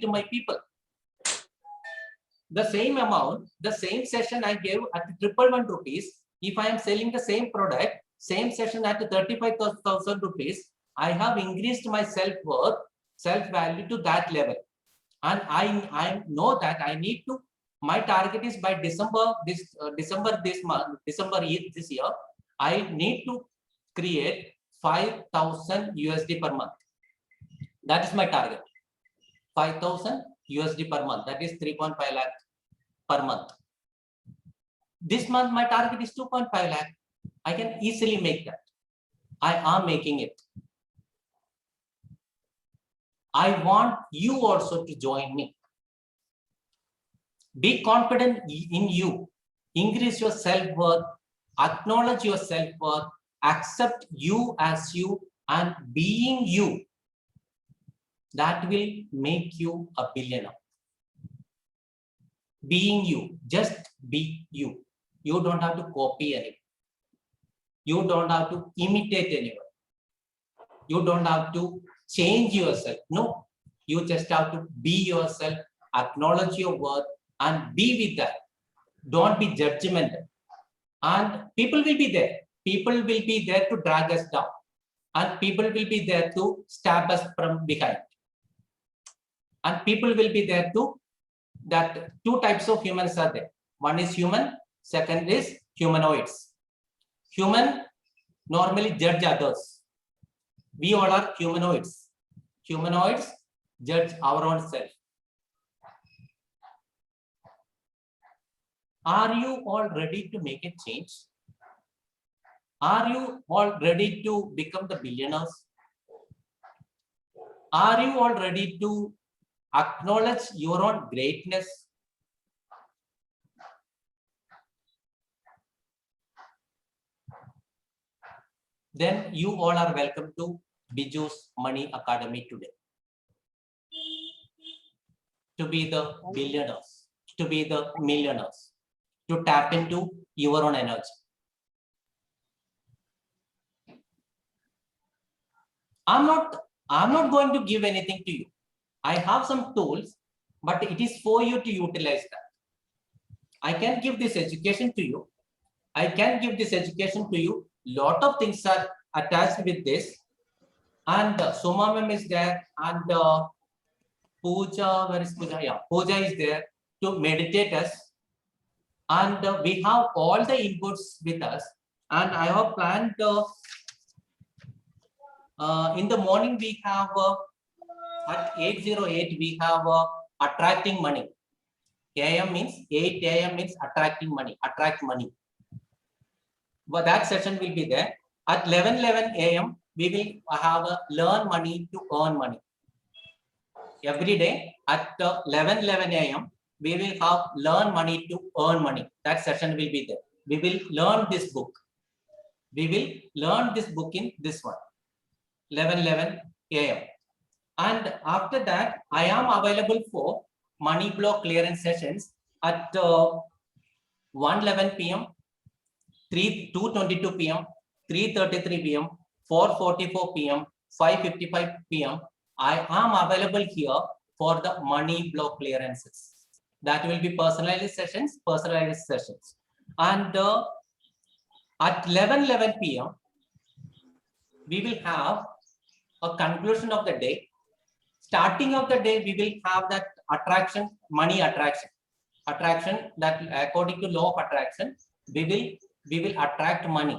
my people? The same amount, the same session I gave at 111 rupees. If I am selling the same product, same session at 35,000 rupees, I have increased my self-worth, self-value to that level. And I know that I need to, my target is by December this year, I need to create 5,000 USD per month. That is my target. 5,000 USD per month. That is 3.5 lakh per month. This month, my target is 2.5 lakh. I can easily make that. I am making it. I want you also to join me. Be confident in you. Increase your self-worth. Acknowledge your self-worth. Accept you as you and being you, that will make you a billionaire. Being you, just be you. You don't have to copy anyone. You don't have to imitate anyone. You don't have to change yourself. No, you just have to be yourself, acknowledge your worth, and be with that. Don't be judgmental. And people will be there. People will be there to drag us down. And people will be there to stab us from behind. And people will be there to, that two types of humans are there. One is human, second is humanoids. Human normally judge others. We all are humanoids. Humanoids judge our own self. Are you all ready to make a change? Are you all ready to become the billionaires? Are you all ready to acknowledge your own greatness? Then you all are welcome to Biju's Money Academy today. To be the billionaires, to be the millionaires, to tap into your own energy. I'm not going to give anything to you. I have some tools, but it is for you to utilize that. I can give this education to you. I can give this education to you. Lot of things are attached with this. And Soma ma'am is there, and Pooja, where is Pooja? Yeah, Pooja is there to meditate us. And we have all the inputs with us. And I have planned in the morning we have at 8:08 we have attracting money. AM means 8 AM means attracting money, attract money. But that session will be there. At 11:11 AM we will have learn money to earn money. Every day at 11:11 AM we will have learn money to earn money. That session will be there. We will learn this book. We will learn this book in this one. 11:11 AM. And after that, I am available for money block clearance sessions at 1:11 PM, 2:22 PM, 3:33 PM, 4:44 PM, 5:55 PM. I am available here for the money block clearances. That will be personalized sessions. And at 11:11 PM, we will have a conclusion of the day. Starting of the day, we will have that attraction, money attraction. Attraction that according to law of attraction, we will attract money.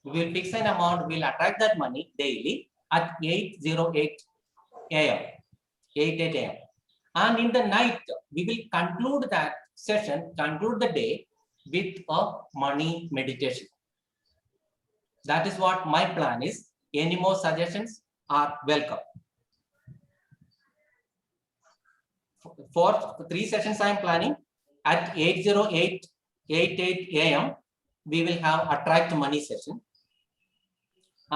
We will fix an amount, we will attract that money daily at 8:08 AM, 8:08 AM. And in the night, we will conclude that session, conclude the day with a money meditation. That is what my plan is. Any more suggestions are welcome. For 3 sessions I am planning. At 8:08 AM, we will have attract money session.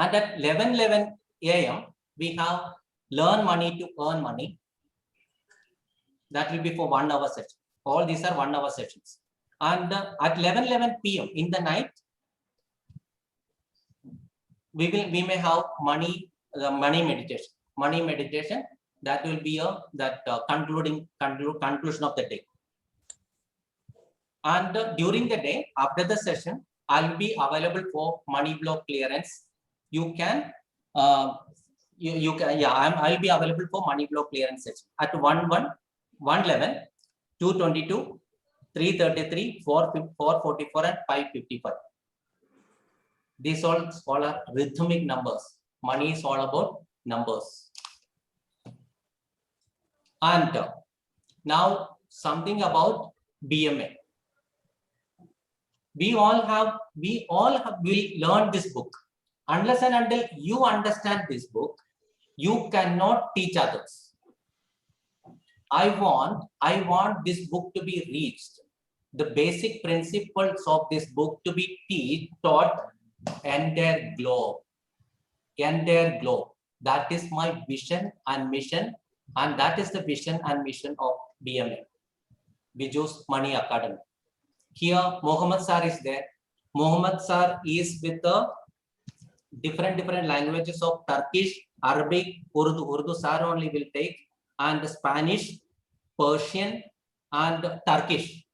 And at 11:11 AM, we have learn money to earn money. That will be for 1 hour session. All these are 1 hour sessions. And at 11:11 PM in the night, we may have money meditation. Money meditation, that will be conclusion of the day. And during the day, after the session, I will be available for money block clearance. You can, I'll be available for money block clearance session at 1:11, 2:22, 3:33, 4:44, and 5:55. These all are rhythmic numbers. Money is all about numbers. And now something about BMA. We all will learn this book. Unless and until you understand this book, you cannot teach others. I want this book to be reached. The basic principles of this book to be taught entire globe. entire globe. That is my vision and mission, and that is the vision and mission of BMA, Biju's Money Academy. Here, Mohammed Sir is there. Mohammed Sir is with the different languages of Turkish, Arabic, Urdu. Urdu Sir only will take, and Spanish, Persian, and Turkish.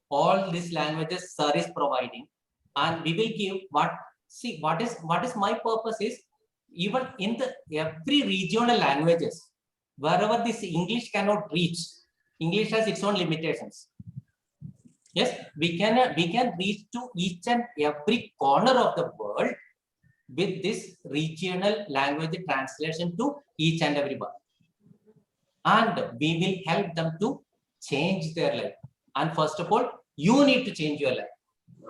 All these languages Sir is providing, and we will give what. See, what is my purpose is, even in the every regional languages, wherever this English cannot reach, English has its own limitations. Yes, we can reach to each and every corner of the world with this regional language translation to each and everyone. And we will help them to change their life. And first of all, you need to change your life.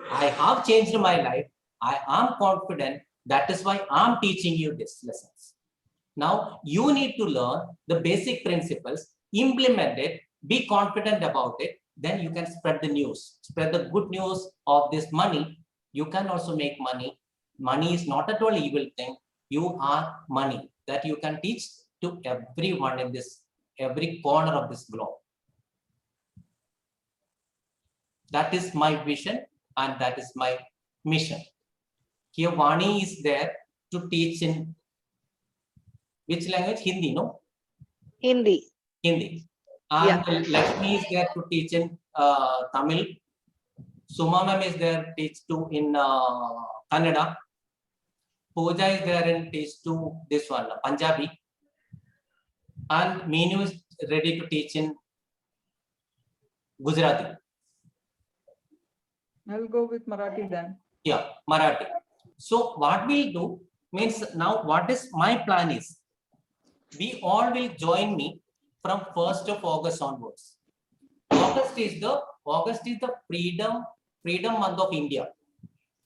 I have changed my life. I am confident. That is why I'm teaching you these lessons. Now, you need to learn the basic principles, implement it, be confident about it. Then you can spread the news, spread the good news of this money. You can also make money. Money is not at all evil thing. You are money that you can teach to everyone in this, every corner of this globe. That is my vision and that is my mission. Here Vani is there to teach in which language? Hindi, no? Hindi. Hindi. And Lakshmi is there to teach in Tamil. Suma ma'am is there to teach to in Kannada. Pooja is there and teach to this one, Punjabi. And Meenu is ready to teach in Gujarati. I'll go with Marathi then. Yeah, Marathi. So what we'll do means, now what is my plan is, we all will join me from 1st of August onwards. August is the freedom month of India.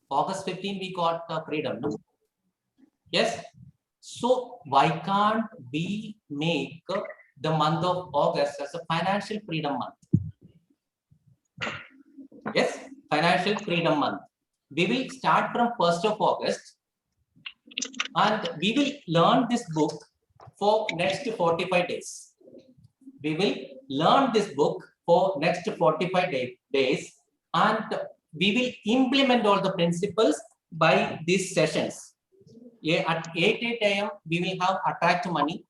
August 15 we got freedom. No? Yes. So why can't we make the month of August as a financial freedom month? Yes, financial freedom month. We will start from 1st of August and we will learn this book for next 45 days. We will learn this book for next 45 days and we will implement all the principles by these sessions. At 8 a.m. we will have attract money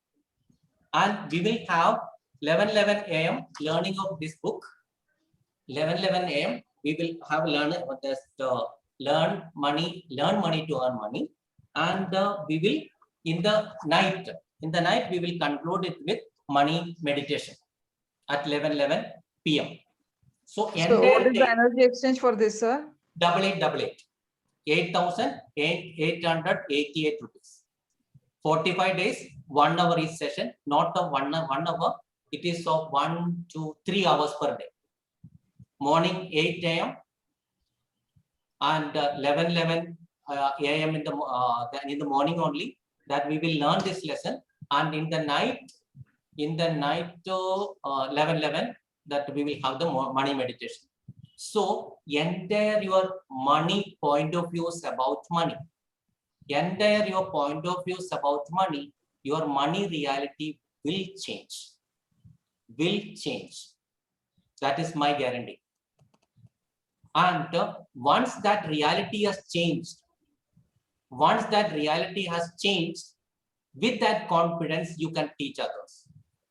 and we will have 11 a.m. learning of this book. 11 a.m. we will have learn money to earn money, and we will in the night we will conclude it with money meditation at 11 p.m. So What is the energy exchange for this, sir? 8888 8,888 rupees. 45 days, 1 hour each session, not of 1 hour. It is of 1 to 3 hours per day. Morning 8 a.m. and 11 a.m. in the morning only, that we will learn this lesson, and in the night 11 that we will have the money meditation. So entire your money point of views about money, entire your point of views about money, your money reality will change. That is my guarantee. And once that reality has changed, with that confidence, you can teach others.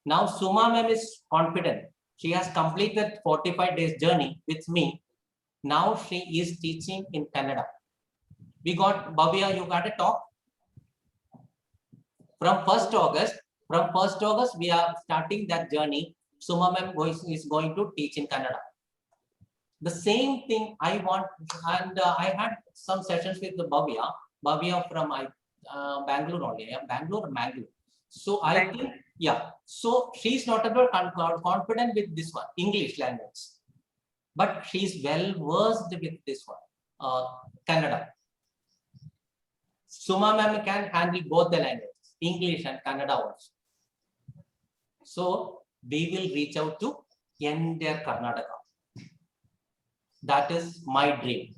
Now, Suma ma'am is confident. She has completed 45 days journey with me. Now she is teaching in Canada. We got, Bhavya, you got a talk? From 1st August, we are starting that journey. Suma ma'am is going to teach in Canada. The same thing I want, and I had some sessions with the Bhavya from Bangalore only. Bangalore. So I think, yeah. So she's not at all confident with this one, English language, but she's well versed with this one, Kannada. Suma ma'am can handle both the languages, English and Kannada also. So we will reach out to entire Karnataka. That is my dream.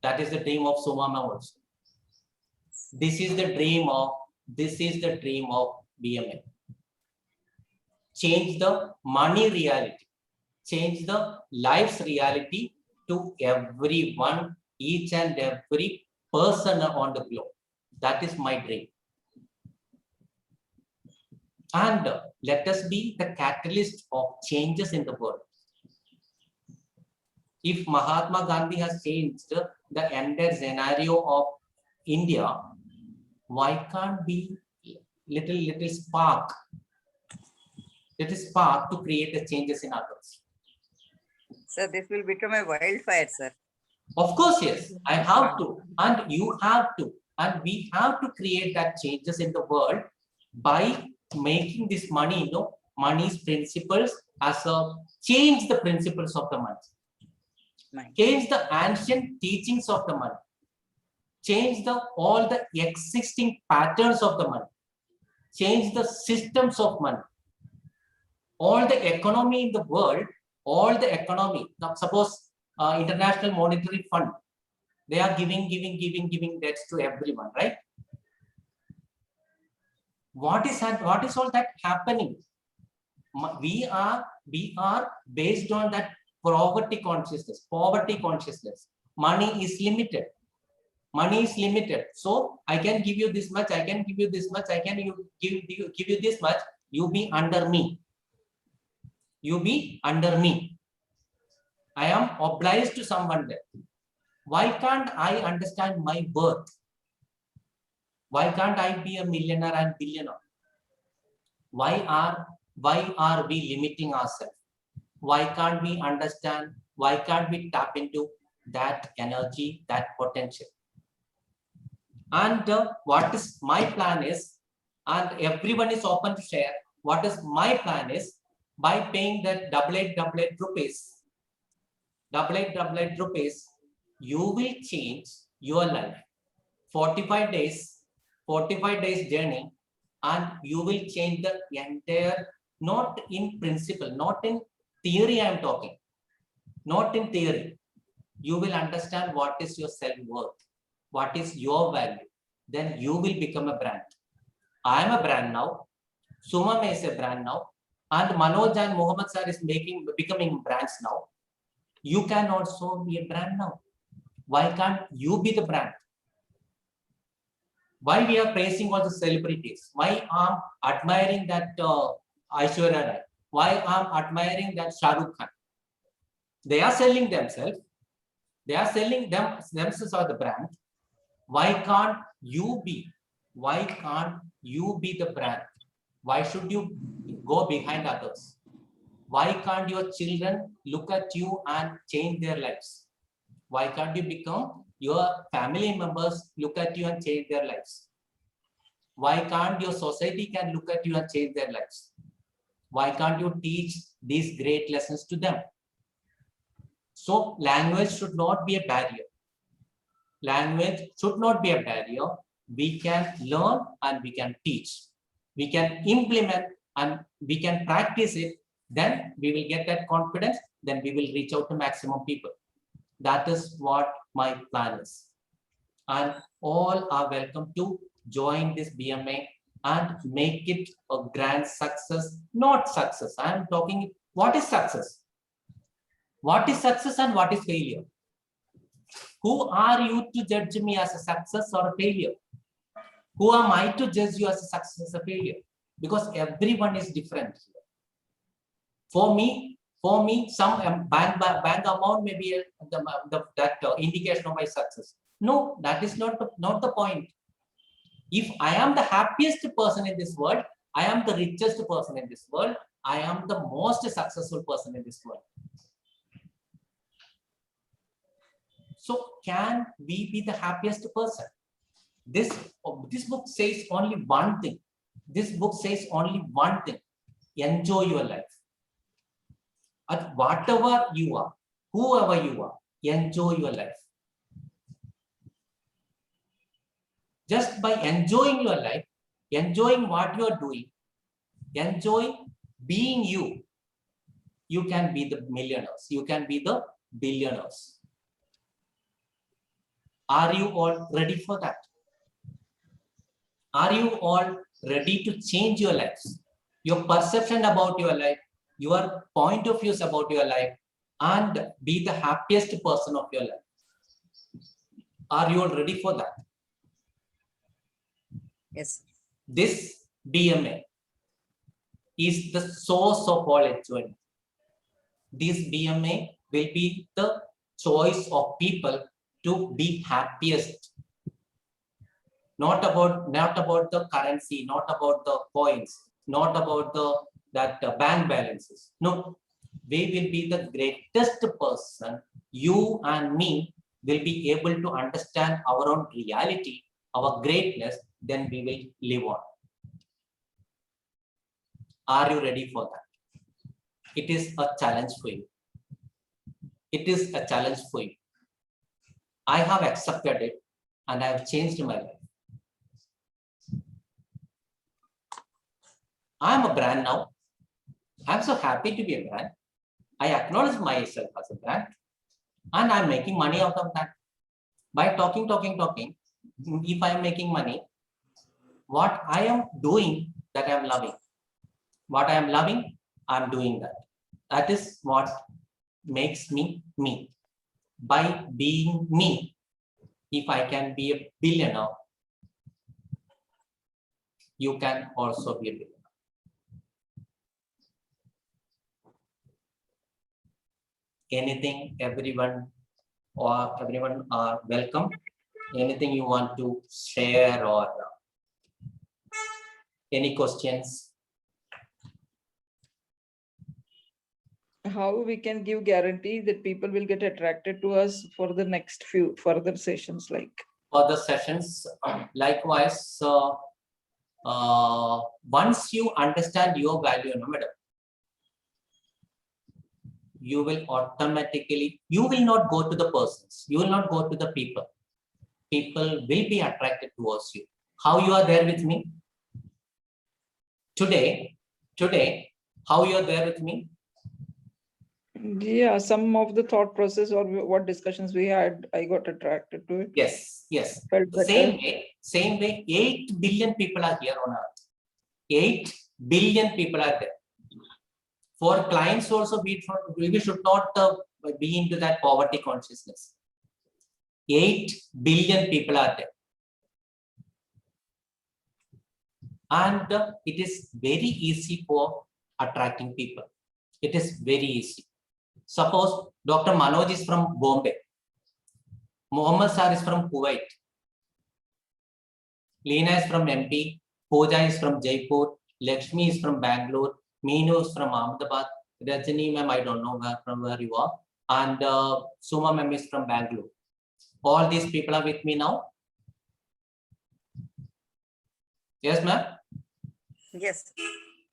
That is the dream of Suma ma'am also. This is the dream of BMA. Change the money reality, change the life's reality to everyone, each and every person on the globe. That is my dream. And let us be the catalyst of changes in the world. If Mahatma Gandhi has changed the entire scenario of India, why can't be little spark to create the changes in others? So this will become a wildfire, sir. Of course, yes, I have to, and you have to, and we have to create that changes in the world by making this money, money's principles as a change the principles of the money, change the ancient teachings of the money, change all the existing patterns of the money, change the systems of money, all the economy in the world, all the economy. Now, suppose International Monetary Fund, they are giving debts to everyone, right? What is all that happening? We are based on that poverty consciousness. Money is limited. So I can give you this much, I can give you this much, I can give you this much. You be under me. I am obliged to someone there. Why can't I understand my worth? Why can't I be a millionaire and billionaire? Why are we limiting ourselves? Why can't we understand? Why can't we tap into that energy, that potential? And what is my plan is, and everyone is open to share, what is my plan is, by paying that 888 rupees, you will change your life. 45 days journey, and you will change the entire, not in principle, not in theory I am talking, not in theory. You will understand what is your self-worth, what is your value. Then you will become a brand. I am a brand now. Sumam is a brand now. And Manoj and Mohammed sir is becoming brands now. You can also be a brand now. Why can't you be the brand? Why we are praising all the celebrities? Why I'm admiring that Aishwarya Rai? Why I'm admiring that Shah Rukh Khan? They are selling themselves. They are selling themselves as the brand. Why can't you be? Why can't you be the brand? Why should you go behind others? Why can't your children look at you and change their lives? Why can't you become your family members look at you and change their lives? Why can't your society can look at you and change their lives? Why can't you teach these great lessons to them? So language should not be a barrier. Language should not be a barrier. We can learn and we can teach. We can implement and we can practice it. Then we will get that confidence. Then we will reach out to maximum people. That is what my plan is. And all are welcome to join this BMA and make it a grand success, not success. I am talking, what is success? What is success and what is failure? Who are you to judge me as a success or a failure? Who am I to judge you as a success or a failure? Because everyone is different. For me, some bank amount may be that indication of my success. No, that is not the point. If I am the happiest person in this world, I am the richest person in this world, I am the most successful person in this world. So can we be the happiest person? This book says only one thing. This book says only one thing. Enjoy your life. At whatever you are, whoever you are, enjoy your life. Just by enjoying your life, enjoying what you are doing, enjoy being you, you can be the millionaires, you can be the billionaires. Are you all ready for that? Are you all ready to change your lives? Your perception about your life, your point of views about your life, and be the happiest person of your life. Are you all ready for that? Yes. This BMA is the source of all enjoyment. This BMA will be the choice of people to be happiest. Not about the currency, not about the coins, not about the bank balances. No, we will be the greatest person. You and me will be able to understand our own reality, our greatness, then we will live on. Are you ready for that? It is a challenge for you. It is a challenge for you. I have accepted it and I have changed my life. I am a brand now. I'm so happy to be a brand. I acknowledge myself as a brand and I'm making money out of that. By talking. If I am making money, what I am doing that I am loving. What I am loving, I am doing that. That is what makes me me. By being me, if I can be a billionaire, you can also be a billionaire. Anything, everyone are welcome. Anything you want to share or any questions? How we can give guarantee that people will get attracted to us for the next few further sessions like? Further sessions, likewise, once you understand your value, no, madam, you will automatically, you will not go to the persons, you will not go to the people. People will be attracted towards you. How you are there with me? Today, how you are there with me? Yeah, some of the thought process or what discussions we had, I got attracted to it. Yes. Felt better. Same way, 8 billion people are here on earth. 8 billion people are there. For clients also, we should not be into that poverty consciousness. 8 billion people are there. And it is very easy for attracting people. It is very easy. Suppose Dr. Manoj is from Bombay. Mohammed Sir is from Kuwait. Leena is from MP. Pooja is from Jaipur. Lakshmi is from Bangalore. Meenu is from Ahmedabad. Rajani ma'am, I don't know from where you are. And Suma ma'am is from Bangalore. All these people are with me now. Yes, ma'am. Yes.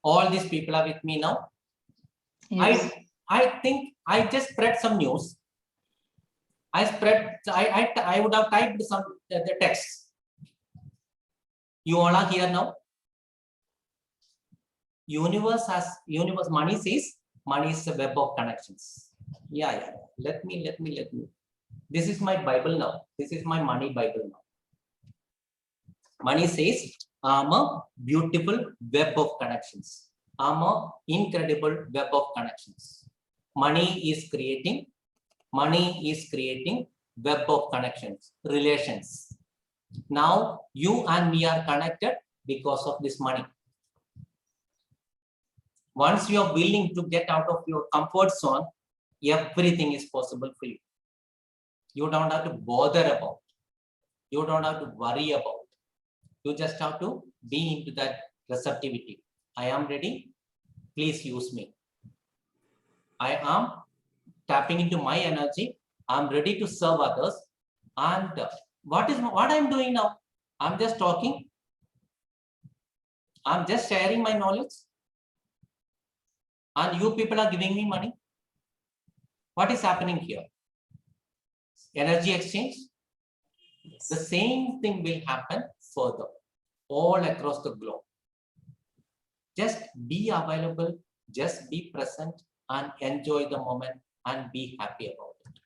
All these people are with me now. Yes. I think I just spread some news. I would have typed some the text. You all are here now. Universe, money says money is a web of connections. Yeah. Let me. This is my Bible now. This is my money Bible now. Money says I'm a beautiful web of connections. I'm a incredible web of connections. Money is creating web of connections, relations. Now you and me are connected because of this money. Once you are willing to get out of your comfort zone, everything is possible for you. You don't have to bother about. You don't have to worry about. You just have to be into that receptivity. I am ready. Please use me. I am tapping into my energy. I'm ready to serve others. And what I'm doing now? I'm just talking. I'm just sharing my knowledge. And you people are giving me money. What is happening here? Energy exchange. The same thing will happen further, all across the globe. Just be available, just be present and enjoy the moment and be happy about it.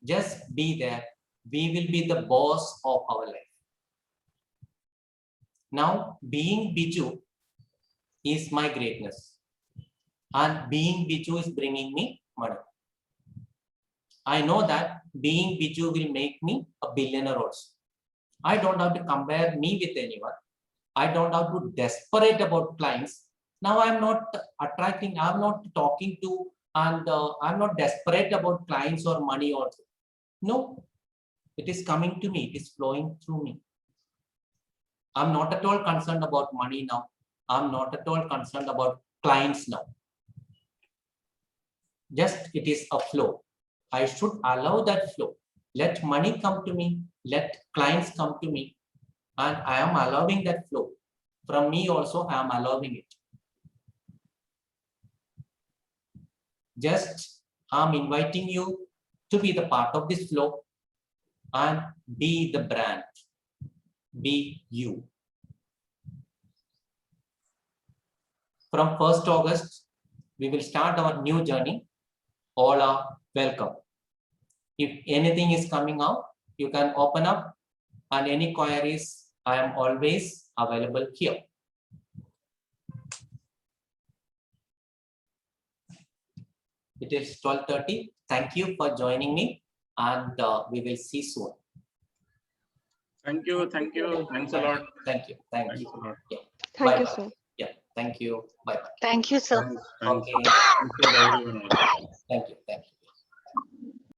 Just be there. We will be the boss of our life. Now, being Biju is my greatness. And being Biju is bringing me money. I know that being Biju will make me a billionaire also. I don't have to compare me with anyone. I don't have to desperate about clients. Now I'm not attracting, I'm not talking to, and I'm not desperate about clients or money also. No, it is coming to me, it is flowing through me. I'm not at all concerned about money now. I'm not at all concerned about clients now. Just it is a flow. I should allow that flow. Let money come to me, let clients come to me, and I am allowing that flow. From me also, I am allowing it. Just I'm inviting you to be the part of this flow and be the brand, be you. From 1st August, we will start our new journey. All are welcome. If anything is coming out, you can open up, and any queries, I am always available here. It is 12:30. Thank you for joining me, and we will see soon. Thank you. Thank you. Thanks a lot. Thank you. Thank Thanks you. a lot. Yeah. Thank you, Bye-bye. sir. Yeah. Thank you. Bye bye. Thank you, sir. Thanks. Thanks. Okay. Thanks for everyone.